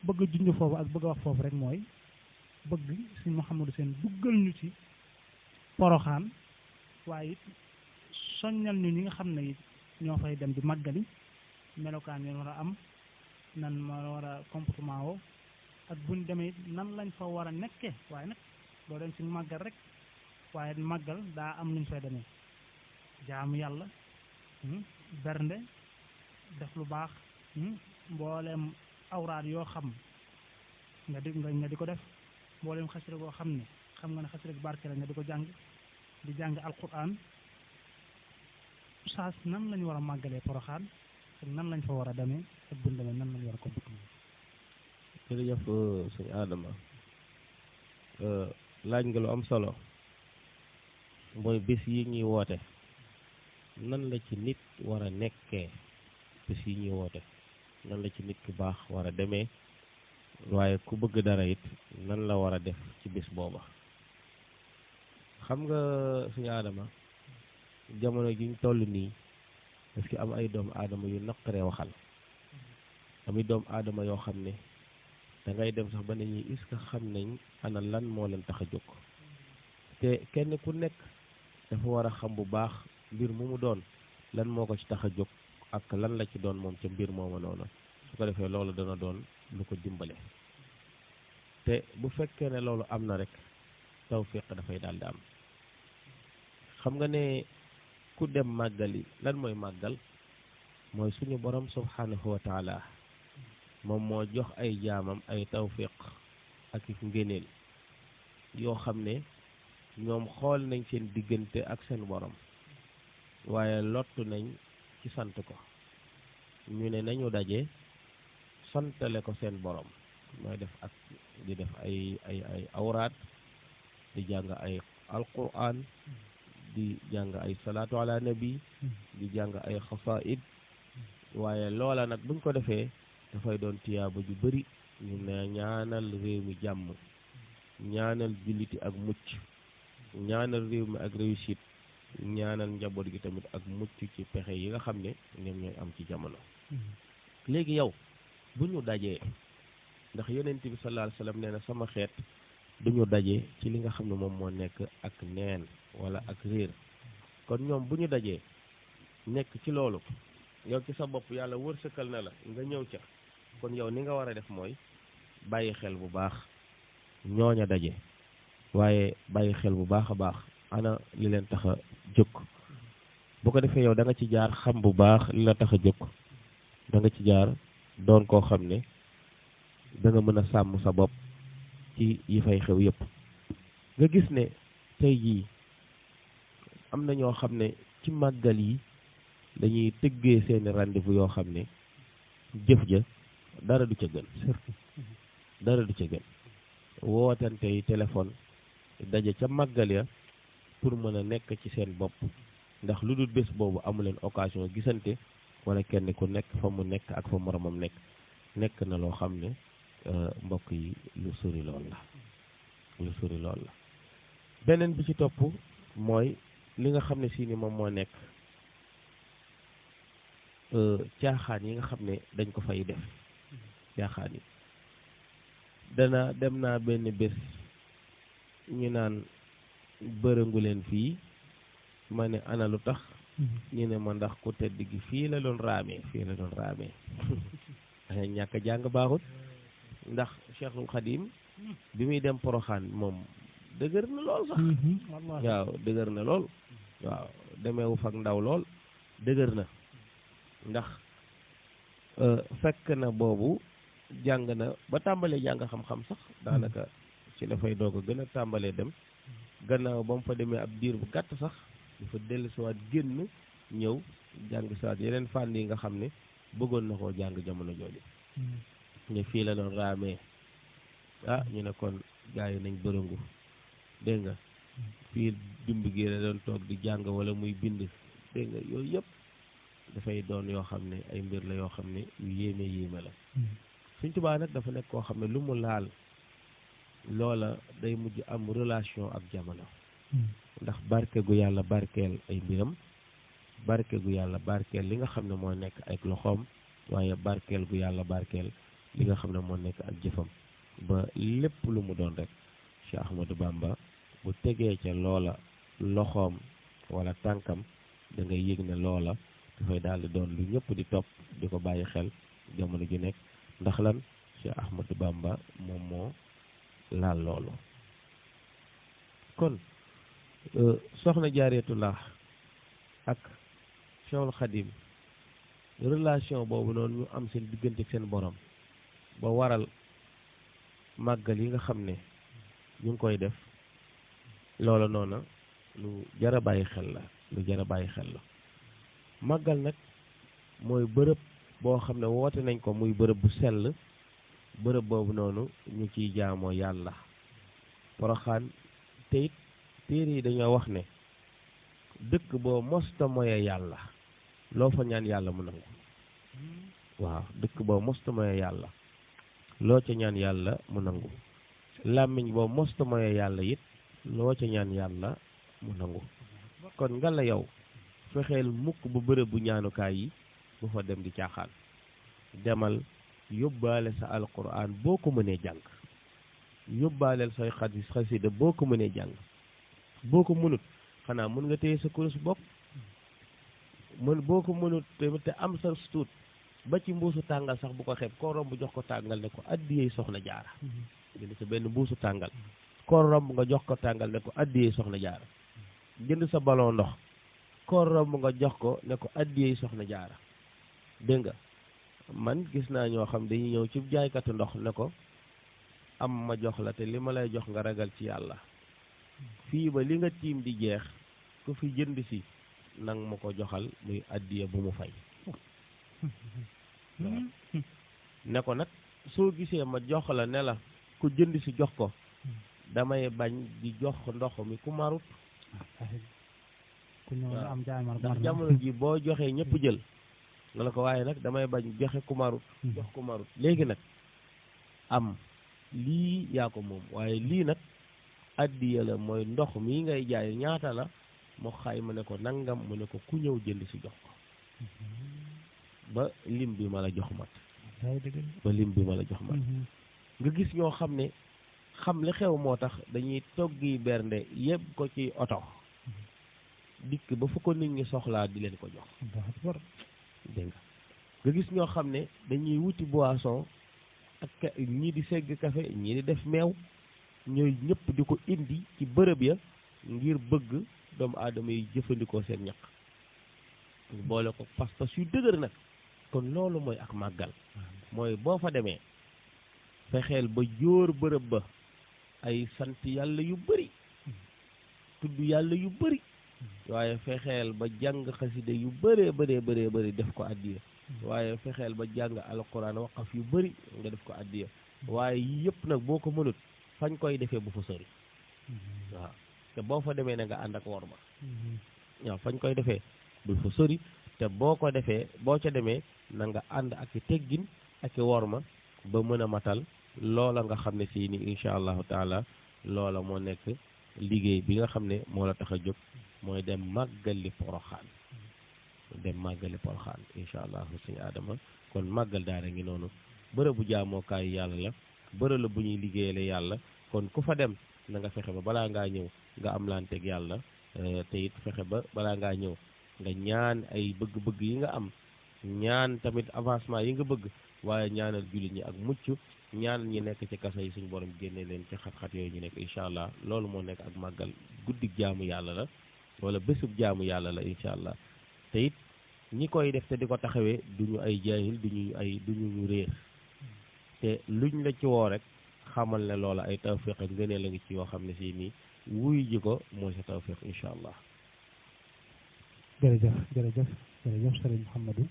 bëgg a junj foofu ak bëgg a wax foofu rek mooy bëgg si Mouhamadou Sène duggal ñu ci Porokhane waaye it soññal ñu ñi nga xam ne it ñoo fay dem di màggali melokaan yi war a am nan ma war a comportement woo ak buñ demee nan lañ fa war a nekkee waaye nag doo dem si màggal rek waaye màggal daa am nuñ fay demee jaamu yàlla bernde def lu baax mbooleem awraad yoo xam nga di ko def mbooleem xasida boo xam ne xam nga ne xasida barke la nga di ko jàng di jàng alquran saas nan lañ war a màggalee Porokhane ak nan lañ fa war a demee ak buñ demee nan lañ war a comportement. jërëjëf sëñ Adama laaj nga lu am solo mooy bés yi ñuy woote nan la ci nit war a nekkee bés yi ñuy woote nan la ci nit ku baax war a demee waaye ku bëgg dara it nan la war a def ci bés booba xam nga suñu Adama jamono ji ñu toll nii parce que am ay doomu aadama yu naqaree waxal ami doomu aadama yoo xam ne da ngay dem sax ba ne ñi est-ce que xam nañ ana lan moo leen tax a jóg te kenn ku nekk dafa war a xam bu baax mbir mu doon lan moo ko ci tax a jóg ak lan la ci doon moom ca mbir mooma noonu su ko defee loolu dana doon lu ko dimbale te bu fekkee ne loolu am na rek tawfiq dafay daal di am xam nga ne ku dem màggali lan mooy màggal mooy suñu borom subhanahu wa taala moom moo jox ay jaamam ay tawfiq ak ngéneel yoo xam ne ñoom xool nañ seen diggante ak seen borom waaye lottu nañ ci sant ko ñu ne nañu daje santale ko seen borom mooy def ak di def ay awraat di jàng ay alquran di jàng ay salaatu ala nabi di jàng ay xasaid waaye loola nag buñ ko defee dafay doon tiyaaba ju bari. ñu ne ñaanal réew mi jàmm, ñaanal julliti ak mucc, ñaanal réew mi ak réussite, ñaanal njaboot gi tamit ak mucc ci pexe yi nga xam ne ñoom ñooy am ci jamono. léegi yow bu ñu dajee, ndax yonent bi sallallahu alayhi wasallam nee na sama xeet du ñu daje ci li nga xam ne moom moo nekk ak neen wala ak réer. kon ñoom bu ñu dajee nekk ci loolu, yow ci sa bopp yàlla wërsëkal na la nga ñëw ca, kon yow ni nga war a def mooy bàyyi xel bu baax ñooña daje, waaye bàyyi xel bu baax a baax ana li leen tax a jóg. bu ko defee yow da nga ci jaar xam bu baax li la tax a jóg, da nga ci jaar doon koo xam ne da nga mën a sàmm sa bopp ci yi fay xew yépp. nga gis ne tey jii am na ñoo xam ne ci màggal yi dañuy tëggee seeni rendez-vous yoo xam ne jëf ja dara du ca gën, dara du ca gën. wootante yi téléphone daje ca màggal ya pour mën a nekk ci seen bopp, ndax lu dul bés boobu amu leen occasion gisante, wala kenn ku nekk fa mu nekk ak fa moromam nekk na loo xam ne mbokk yi lu sori lool la, lu sori lool la. beneen bi ci topp mooy li nga xam ne si ni moom moo nekk caaxaan yi nga xam ne dañ ko fay def. caaxaan yi dem naa benn bés ñu naan bërëngu leen fii, ma ne ana lu tax, ñu ne ma ndax ku tedd gi fii la doon raamee, fii la doon raamee. ñàkk a jàng baaxut, ndax Cheikhul Khadim bi muy dem Poroxaan moom dëgër na lool sax. waaw dëgër na lool, waaw demeewu fak ndaw lool, dëgër na, ndax fekk na boobu jàng na ba tàmbalee jàng xam-xam sax, daanaka ci la fay doog a gën a tàmbalee dem. gannaaw ba mu fa demee ab diir bu gàtt sax dafa dellu siwaat génn ñëw jàng siwaat yeneen fànn yi nga xam ne bëggoon na koo jàng jamono jooju. ne fii la doon raamee, ñu ne kon gars yi nañ bërëngu, dégg nga, fii dimb gi la doon toog di jàng wala muy bind, dégg nga, yooyu yëpp dafay doon yoo xam ne ay mbir la yoo xam ne yu yéeme la. Sëñ Tuubaa nag dafa nekk koo xam ne lu mu laal loola day mujj am relation ak jamono, ndax barke gu yàlla barkeel ay mbiram, barke gu yàlla barkeel li nga xam ne moo nekk ak loxoom, waaye barkeel gu yàlla barkeel li nga xam ne moo nekk ak jëfam, ba lépp lu mu doon rek Cheikh Ahmadou Bamba bu tegee ca loola loxoom wala tànkam, da ngay yëg ne loola dafay daal di doon lu ñëpp di topp di ko bàyyi xel jamono ju nekk. ndax lan Cheikh Ahmadou Bamba moom moo laal loolu. kon soxna Jaaratullah ak Cheikhul Khadim relation boobu noonu ñu am seen diggante seen borom ba waral màggal yi nga xam ne ñu ngi koy def, loola noona lu jar a bàyyi xel la, lu jar a bàyyi xel la. màggal nag mooy bërëb boo xam ne woote nañ ko muy bërëb bu sell, bërëb boobu noonu ñu ciy jaamoo yàlla. Poroxaan te it téere yi dañoo wax ne dëkk boo mosta moye yàlla loo fa ñaan yàlla mu nangu. waaw dëkk boo mosta moye yàlla loo ca ñaan yàlla mu nangu. làmmiñ boo mosta moye yàlla it loo ca ñaan yàlla mu nangu. kon nga la yow fexeel mukk bu bërëb bu ñaanukaay yi bu fa dem di caaxaan, demal yóbbaale sa alquran boo ko mënee jàng, yóbbaaleel say xasida boo ko mënee jàng. boo ko mënut xanaa mën nga téye sa kurus bopp, boo ko mënut te am sa tuut ba ci mbuusu tàngal sax bu ko xeeb, koo romb jox ko tàngal ne ko addiyee soxna jaara. jënd sa benn mbuusu tàngal, koo romb nga jox ko tàngal ne ko addiyee soxna jaara. jënd sa ballon ndox, koo romb nga jox ko ne ko addiyee soxna jaara. dégg nga, man gis naa ñoo xam dañuy ñëw ci jaaykatu ndox ne ko am ma jox la te li ma lay jox nga ragal ci yàlla, fii ba li nga tiim di jeex ku fi jënd si nang ma ko joxal muy addiya bu mu fay. ne ko nag soo gisee ma jox la ne la ku jënd si jox ko, damay bañ di jox ndox mi ku marut. ku ñëw am jaay mar ndax jamono ji boo joxee ñëpp jël nga ne ko waaye nag damay bañ joxe ku marut jox ku marut léegi nag am lii yaa ko moom waaye lii nag addiya la mooy ndox mii ngay jaay ñaata la mu xay mu ne ko nangam mu ne ko ku ñëw jënd si jox ko ba lim bi ma la jox mat ba lim bi ma la jox mat nga gis ñoo xam ne xam li xew moo tax dañuy toggi bernde yëpp ko ci oto dikk ba fu ko nit ñi soxlaa di leen ko jox dégg nga gis ñoo xam ne dañuy wuti boisson ak ñii di segg café ñii di def meew ñooy ñëpp di ko indi ci bërëb ya ngir bëgg doomu aadama yi jëfandikoo seen ñaq boole ko pas-pas yu dëgër nag kon loolu mooy ak màggal mooy boo fa demee fexeel ba jóor bërëb ba ay sant yàlla yu bëri tudd yàlla yu bëri waaye fexeel ba jàng xasida yu bëree bëri def ko addiya waaye fexeel ba jàng alquran waqaf yu bëri nga def ko addiya waaye yii yëpp nag boo ko mënut fañ koy defee bu fa sori waaw te boo fa demee na nga ànd ak wor ma waaw fañ koy defee bul fa sori te boo ko defee boo ca demee na nga ànd ak i teggin ak i wor ma ba mën a matal loola nga xam ne si ni incha allahu taala loola moo nekk liggéey bi nga xam ne moo la tax a jóg mooy dem màggali poroxaan incha allahu suñu aadama kon màggal daara ngi noonu bërëbu jaamookaay yàlla la bërëb la bu ñuy liggéeyale yàlla kon ku fa dem na nga fexe ba balaa ngaa ñëw nga am lanteeg yàlla te it fexe ba balaa ngaa ñëw nga ñaan ay bëgg-bëgg yi nga am ñaan tamit avancement yi nga bëgg waaye ñaanal jullit ñi ak mucc ñaan ñi nekk ci kaso yi suñu borom génne leen ci xat-xat yooyu ñu nekk incha allah loolu moo nekk ak màggal guddig jaamu yàlla la wala bésub jaamu yàlla la incha allah te it ñi koy def te di ko taxawee duñu ay jaahil duñu ñu réer te luñ la ci woo rek xamal ne loola ay tawfiq ak ngëneel la ngi ci yoo xam ne si nii wuy ji ko mooy sa tawfiq incha allah. jërëjëf Serigne Mouhamadou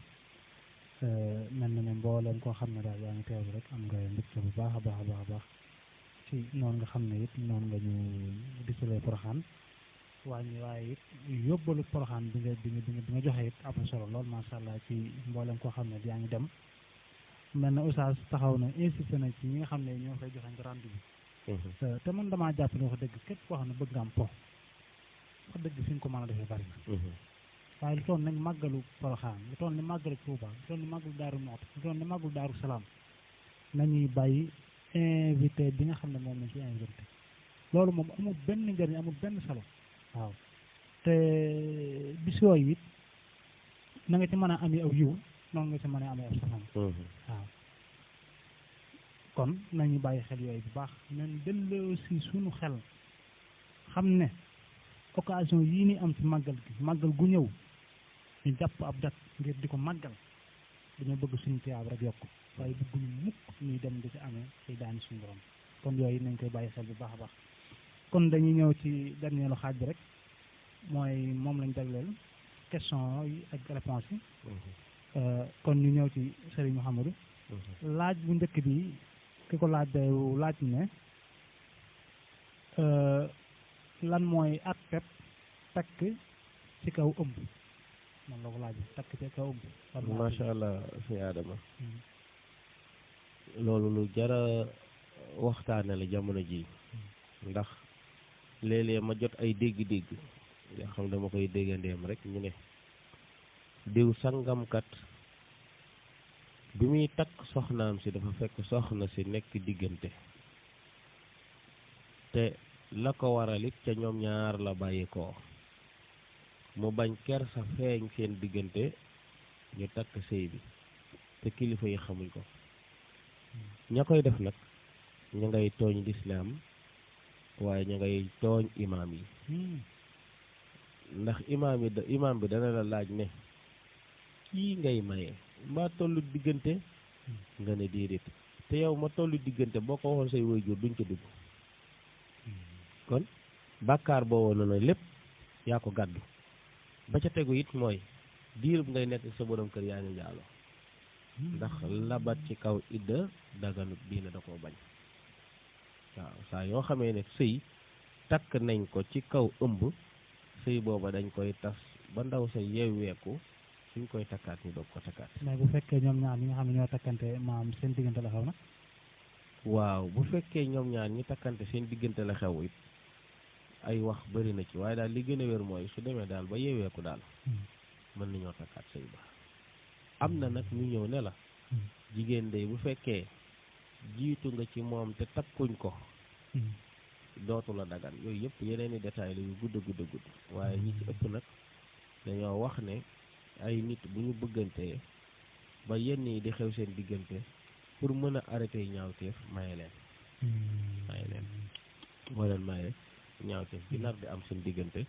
mel na ne mbooleem koo xam ne daal yaa ngi teewlu rek am nga mbégte bu baax a baax ci noonu nga xam ne it noonu nga ñu disalee Porokhane waaye it yóbbalu Porokhane bi nga joxe it am na solo lool macha allah ci mbooleem koo xam ne yaa ngi dem mel na oustaz taxaw na insisté na ci ñi nga xam ne ñoo fay joxe nga rendez-vous te man damaa jàpp ne wax dëgg képp koo xam ne bëgg nga am po wax dëgg fi nga ko mën a defee bari na waaye lu toll nañ màggalu Porokhane lu toll ni màggalu Touba lu toll ni màggalu Daaru Muxti lu toll ni màggalu Daaru Salaam nañuy bàyyi invité bi nga xam ne moom lañ ci invité loolu moom amul benn njëriñ amul benn solo waaw te bis yooyu it na nga ci mën a amee aw yiw noonu nga ci mën a amee ab safaan waaw kon nañu bàyyi xel yooyu bu baax nañ delloo si suñu xel xam ne occasion yii ni am ci màggal gu ñëw ñu jàpp ab dat ngir di ko màggal dañoo bëgg suñu tiyaab rek yokk waaye bëgguñu mukk ñuy dem di ci amee ay daani suñu borom kon yooyu nañ koy bàyyi xel bu baax a baax kon dañuy ñëw ci dernier xaaj bi rek mooy moom lañ jagleel question yi ak réponse yi kon ñu ñëw ci Serigne Mouhamadou laaj bu njëkk bi ki ko laaj day laaj ne lan mooy atteb takk ci kaw ëmb moom la ko laaj takk ci kaw ëmb macha allah fi Adama loolu lu jara waxtaane la jamono ji ndax léeg-léeg ma jot ay dégg-dégg yoo xam dama koy déggandeem rek ñu ne diw sangamkat bi muy takk soxnaam si dafa fekk soxna si nekk diggante te la ko waralit ca ñoom ñaar la bàyyi ko mu bañ kersa feeñ seen diggante ñu takk sëy bi te kilifa yi xamuñ ko ña koy def nag ña ngay tooñ lislaam waaye ña ngay tooñ imaam yi ndax imaam bi dana la laaj ne kii ngay maye mbaa tollu diggante nga ne déedéet te yow ma tollu diggante boo ko waxoon say waajur duñ ca dugg kon bàkkaar boo woon na lépp yaa ko gàddu ba ca tegu it mooy diir bu ngay nekk sa borom kër yaa ngi njaalo ndax labat ci kaw idda daganut diina da koo bañ waaw saa yoo xamee ne sëy takk nañ ko ci kaw ëmb sëy booba dañ koy tas ba ndaw sa yeeweeku suñ koy takkaat ñu doog ko takkaat. mais bu fekkee ñoom ñaar ñi nga xam ne ñoo takkante maam seen diggante la xew na. waaw bu fekkee ñoom ñaar ñi takkante seen diggante la xew it ay wax bëri na ci waaye daal li gën a wér mooy su demee daal ba yeeweeku daal mën nañoo takkaat sëy ba. am na nag ñu ñëw ne la jigéen day bu fekkee jiitu nga ci moom te takkuñ ko dootu la dagan yooyu yëpp yeneen i détails la yu gudd waaye ñi ci ëpp nag dañoo wax ne ay nit bu ñu bëggantee ba yenn yi di xew seen diggante pour mën a arrêté ñaawteef maye leen moo leen maye ñaawteef bi nar di am seen diggante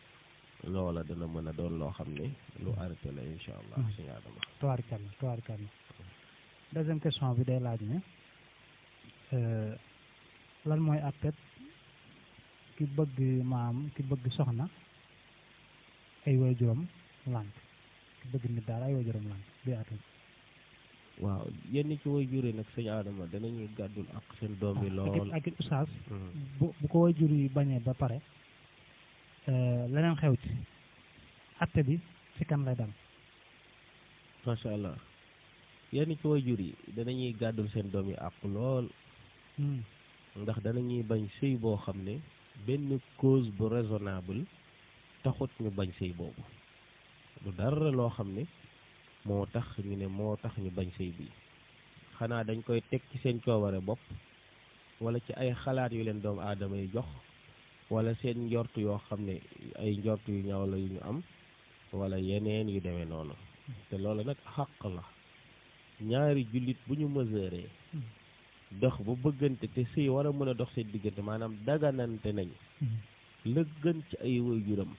loola dana mën a doon loo xam ne lu arrêté la incha allah suñu Adama. tubaarkalla deuxième question bi day laaj ne lan mooy àtteeb ki bëgg soxna ay waajuram lànk ki bëgg nit daal ay waajuram lànk bi àtteeb. waaw yenn ci waajur yi nag sëñ Adama danañuy gàddul ak seen doom yi lool. ak it oustaz bu ko waajur yi bañee ba pare leneen xew ci àtte bi ci kan lay dal. macha allah yenn ci waajur yi danañuy gàddul seen doom yi ak lool. ndax danañuy bañ sëy boo xam ne benn cause bu raisonnable taxut ñu bañ sëy boobu du dara loo xam ne moo tax ñu bañ sëy bi xanaa dañ koy teg ci seen coobare bopp wala ci ay xalaat yu leen doomu aadama yi jox wala seen njort yoo xam ne ay njort yu ñaaw la yu ñu am wala yeneen yu demee noonu te loolu nag xàq la ñaari jullit bu ñu mesuré dox ba bëggante te sëy war a mën a dox seen diggante maanaam daganante nañ la gën ci ay waajuram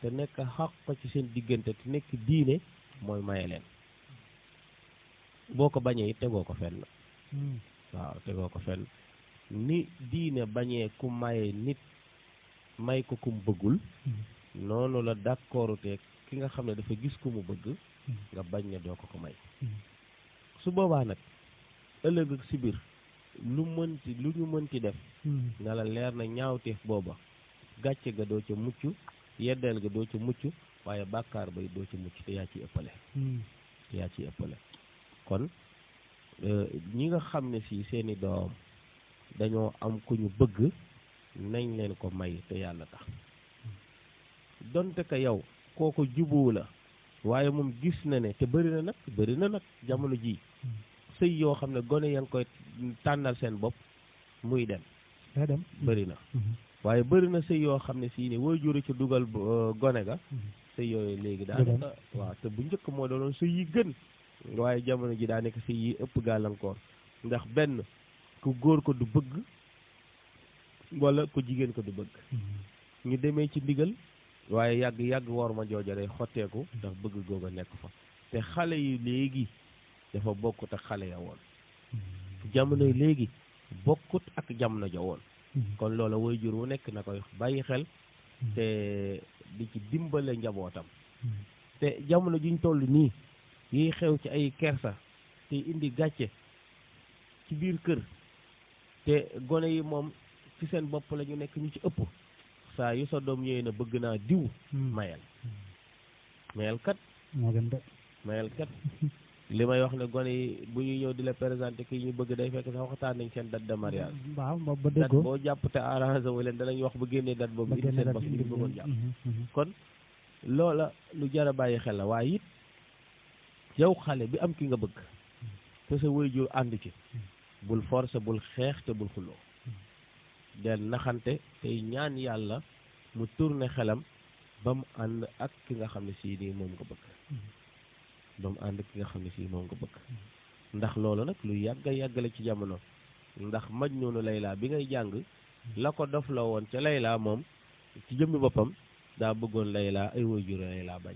te nekk xàq ci seen diggante te nekk diine mooy maye leen boo ko bañee it tegoo ko fenn waaw tegoo ko fenn ni diine bañee ku maye nit may ko kum bëggul noonu la d'accord te ki nga xam ne dafa gis ku mu bëgg nga bañ ne doo ko may su boobaa nag ëllëg ak si biir lu ñu mënti def na la leer na ñaawteef booba gàcce ga doo ca mucc yeddeel ga doo ca mucc waaye bàkkaar bay doo ca mucc te yaa ciy ëppale kon ñi nga xam ne si seeni doom dañoo am ku ñu bëgg nañ leen ko may te yàlla tax donte ka yow kooko jubuwu la waaye moom gis na ne te bëri na nag jamono ji sëy yoo xam ne gone yaa ngi koy tànnal seen bopp muy dem bëri na waaye bëri na sëy yoo xam ne sii ni wooy jure ci dugal gone ga sëy yooyu léegi daanaka waaw te bu njëkk moo doonoon sëy yi gën waaye jamono ji daa nekk sëy yi ëpp gàllankoor ndax benn ku góor ko du bëgg wala ku jigéen ko du bëgg ñu demee ci ndigal waaye yàgg war ma jooja day xotteeku ndax bëgg googa nekk fa te xale yi léegi dafa bokkut ak xale ya woon jamono léegi bokkut ak jamono ja woon kon loola woy jur wu nekk na koy bàyyi xel te di ci dimbale njabootam te jamono juñ toll nii yiy xew ci ay kersa te indi gàcce ci biir kër te gone yi moom ci seen bopp la ñu nekk ñu ci ëpp saa yu sa doom ñëwee na bëgg naa diw mayel kat mayel kat li may wax ne gone yi bu ñuy ñëw di la présenté kii ñu bëgg day fekk sax waxtaan nañ seen date de mariage waaw ba date boo jàpp te arrangé wu leen danañ wax ba génnee date boobu indi seen bopp indi bëggoon jàpp kon loola lu jar a bàyyi xel la waaye it yow xale bi am ki nga bëgg te sa waajur ànd ci bul forcé bul xeex te bul xuloo del naxante tey ñaan yàlla mu tourné xelam ba mu ànd ak ki nga xam ne sii nii moom nga bëgg ndax loolu nag lu yàgg la ci jamono ndax Majnuunu Layla bi ngay jàng la ko dof la woon ca Layla moom ci jëmmi boppam daa bëggoon Layla ay waajur Layla bañ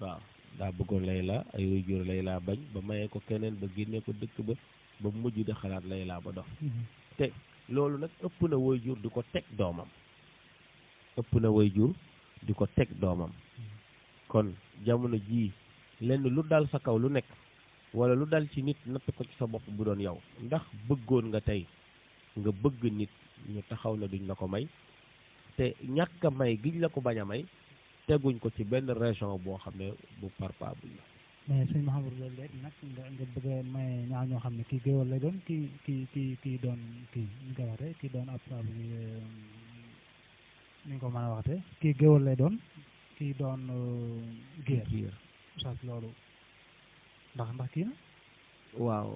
waaw daa bëggoon Layla ay waajur Layla bañ ba mayee ko keneen ba génnee ko dëkk ba mujj di xalaat Layla ba dof te loolu nag ëpp na waajur di ko teg doomam kon jamono jii lenn lu dal sa kaw lu nekk wala lu dal ci nit natt ko ci sa bopp bu doon yow ndax bëggoon nga tey nga bëgg nit ñu taxaw na duñ la ko may te ñàkk a may giñ la ko bañ a may teguñ ko ci benn région boo xam ne bu palpable la. mais sëñ Mouhamadou loolu léegi nag nga bëgg a may ñaar ñoo xam ne kii géwél lay doon kii doon kii ñu koy waxee kii doon ab ni nga ko mën a waxte kii géwél lay doon kii doon géer saas loolu ndax kii na waaw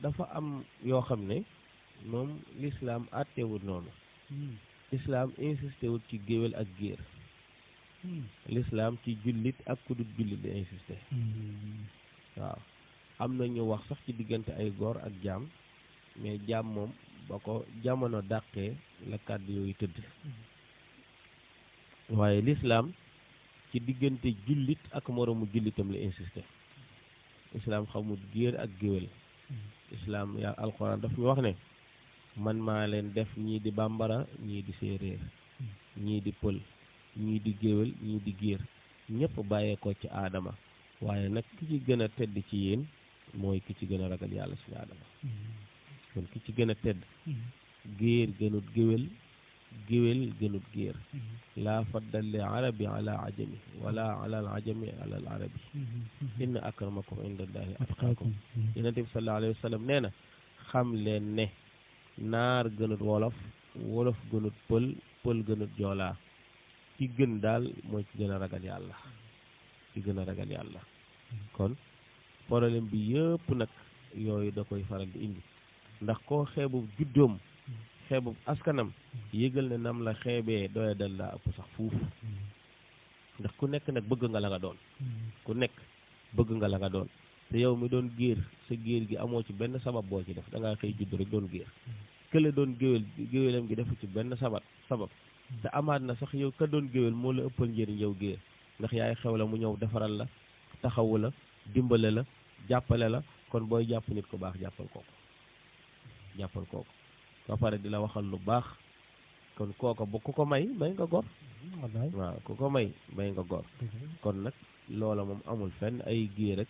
dafa am yoo xam ne moom l'islam àttewul noonu. l'islam insisté wul ci géwél ak géer. l'islam ci jullit ak ku dul jullit la insisté. waaw am na ñu wax sax ci diggante ay góor ak jaam mais jaam moom ba ko jamono dàqee la kàddu yooyu tëdd. waaye l'islam ci diggante jullit ak moroomu jullitam la insisté. islam xamul géer ak géwél. islam yaa alxuraan daf ñu wax ne man maa leen def ñii di bambara ñii di séeréer ñii di pël ñii di géwél ñii di géer ñëpp bàyyeekoo ci aadama waaye nag ki ci gën a tedd ci yéen mooy ki ci gën a ragal yàlla suñu aadama kon ki ci gën a tedd géer gënut géwél géwél gënut géer laa faddal li arabi ala ajami wala ala al ajami ala al arabi inna akramakum indallahi atqaakum yonent bi sallallahu alayhi wa sallam nee na xam leen ne naar gënut wolof wolof gënut pël pël gënut joolaa ki gën daal mooy ki gën a ragal yàlla ki gën a ragal yàlla kon problème bi yëpp nag yooyu da koy faral di indi ndax koo xeebu juddoom xeebu askanam yëgal ne nam la xeebee doya dal laa ëpp sax fuuf ndax ku nekk nag bëgg nga la nga doon ku nekk bëgg nga la nga doon te yow mi doon géer sa géer gi amoo ci benn sabab boo ci def da ngaa xëy judd rek doon géer kële doon géwélam gi defu ci benn sabab te amaat na sax yow ka doon géwél moo la ëppal njëriñ yow géer ndax yaay xew la mu ñëw defaral la taxawu la dimbale la jàppale la kon booy jàpp nit ko baax jàppal kooku ba pare di la waxal lu baax kon kooka bu ku ko may nga gor waaw ku ko may nga gor kon nag loola moom amul fenn ay géer rek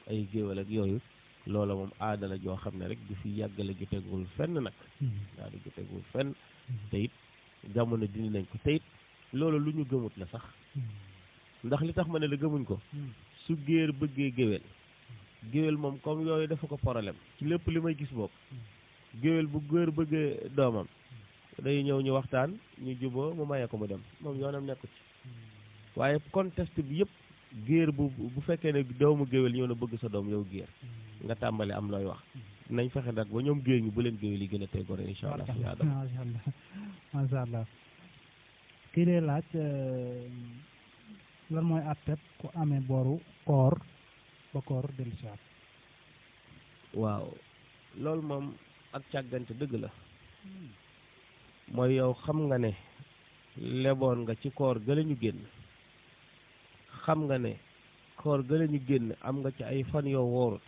ay géwél ak yooyu loola moom aada la joo xam ne rek du fi yàgg la ju tegul fenn nag waaw du tegul fenn te it jamono dindi nañ ko te it loolu lu ñu gëmut la sax ndax li tax ma ne la gëmuñ ko su géer bëggee géwél moom comme yooyu dafa ko problème ci lépp li may gis bopp géwél bu góor bëggee doomam day ñëw ñu waxtaan ñu juboo mu maye ko mu dem moom yoonam nekku ci waaye contexte bi yëpp géer bu fekkee ne doomu géwél ñëw na bëgg sa doom yow géer nga tàmbali am looy wax nañ fexe nag ba ñoom géer ñi bu leen géwél yi gën a tey gore incha allah masha allah kii dee laaj lan mooy atteb ku amee boru koor ba koor dellusiwaat waaw loolu moom ak càggante dëgg la mooy yow xam nga ne leboon nga ci koor gëla ñu génn xam nga ne koor gëla ñu génn am nga ci ay fan yoo woorut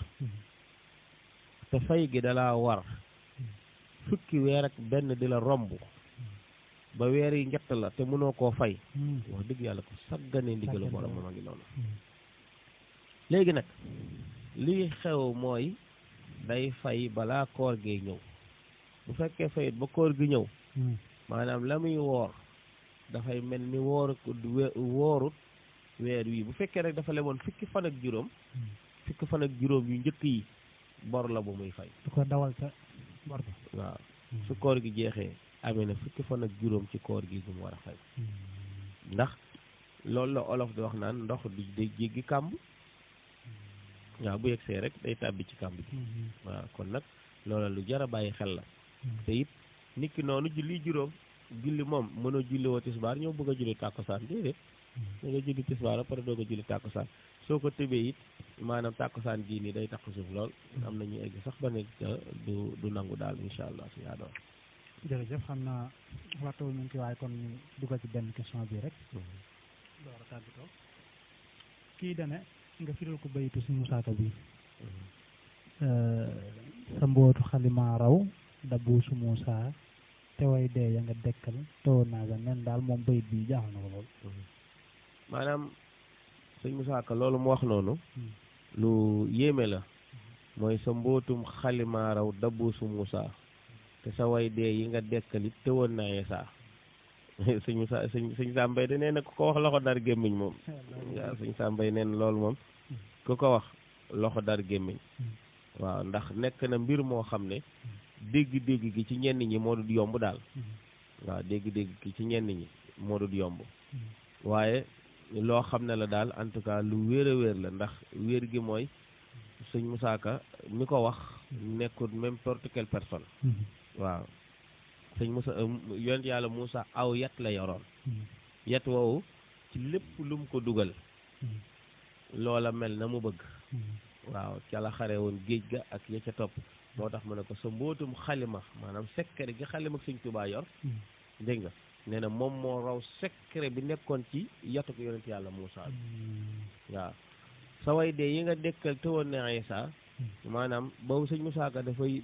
te fay gi dalaa war fukki weer ak benn di la romb ba weer yi njett la te mënoo koo fay wax dëgg yàlla ko saggane ndigalu borom moom a ngi noonu léegi nag lii xew mooy day fay balaa koor gee ñëw bu fekkee fayit ba koor gi ñëw maanaam la muy woor dafay mel ni woorut weer wi bu fekkee rek dafa lemoon fukki fan ak juróom yu njëkk yi bor la bu muy fay du ko dawal sa bor ba waaw su koor gi jeexee amee na fukki fan ak juróom ci koor gi gu mu war a fay ndax loolu la olof di wax naan ndox di day jéggi kàmb waaw bu yegsee rek day tàbbi ci kàmb gi waaw kon nag loola lu jar a bàyyi xel la te it nit ki noonu julli moom mënoo julli woo tisbaar ñëw bëgg a julli tàkkusaan déedéet da nga julli tisbaar a pare doog a julli tàkkusaan soo ko tëbee it maanaam tàkkusaan gii nii day takk suuf lool am na ñu egg sax ba nekk du nangu daal incha allah si yaa doon jërëjëf xam naa waxtu ñu ngi waaye kon ñu dugal ci benn question bi rek door a tàggatoo kii dane nga firil ko bayitu si musaaka bi sa mbootu xalima raw dabu su Muusaa te way dee ya nga dekkal tewoon naa ga nen daal moom bayit bi jaaxal na ko lool maanaam sëñ Musaa Ka loolu mu wax noonu lu yéeme la mooy sa mbootum xalima raw dabu su Muusaa te sa way dee yi nga dekkalit tewoon naa Yeesaa sëñ Moussa sëñ Sambay de nee na ku ko wax loxo dar gémmiñ moom waaw sëñ Sambay nee na loolu moom ku ko wax loxo dar gémmiñ waaw ndax nekk na mbir moo xam ne dégg-dégg gi ci ñenn ñi moo dul yomb daal waaw dégg-dégg gi ci ñenn ñi moo dul yomb waaye loo xam ne la daal en tout cas lu wéer a wéer la ndax wéer gi mooy sëñ Moussa Ka mi ko wax nekkul n'importe quelle personne waaw sëñ Moussa yonent yàlla Moussa aw yat la yoroon yat woowu ci lépp lu mu ko dugal loola mel na mu bëgg waaw ca la xare woon géej ga ak ya ca topp moo tax mu ne ko sa mbootum xalima maanaam secret gi xalima ak sëñ Tuubaa yor dégg nga nee na moom moo raw secret bi nekkoon ci yatu ko yonent yàlla Moussa waaw sa way dee yi nga dekkal te woon ne Isa maanaam boobu sëñ Moussa Ka dafay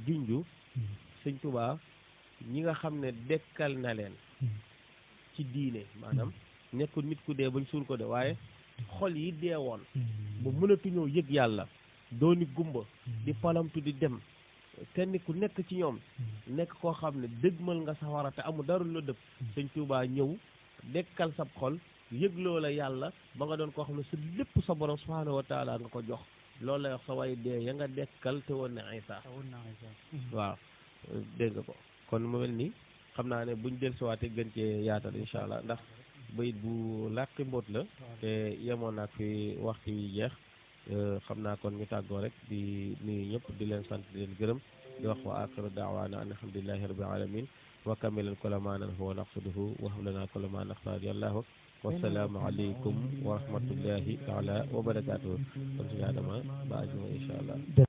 junju sëñ Tuubaa ñi nga xam ne dekkal na leen ci diine maanaam nekkul nit ku dee bañ suul ko de waaye xol yi dee woon ba mënatuñoo yëg yàlla dooni gumba di palamtu di dem kenn ku nekk ci ñoom nekk koo xam ne dëgmal nga sawara te amul dara la dëpp sëñ Tuubaa ñëw dekkal sab xol yëgloo la yàlla ba nga doon koo xam ne sa lépp sa borom subhaanahu wa taala nga ko jox loolu lay wax sa way dee ya nga dekkal te woon ne Isa waaw dégg nga ko kon mu mel ni xam naa ne buñ del siwaate gën cee yaatal incha allah ndax bayit bu làqi mbóot la te yemoon naag fi waxtu wi jeex xam naa kon ñu tàggoo rek di nuyu ñëpp di leen sant di leen gërëm di wax wa axiru daawaana an alhamdulillahi rabbil alamin wa kamilan kulla ma huwa naqsuduhu wa hab lana kulla ma naxtaar yàllaahu wasalaamu aleykum wa rahmatullahi taala wa barakatuhu kon suñu Adama ba ajuma incha allah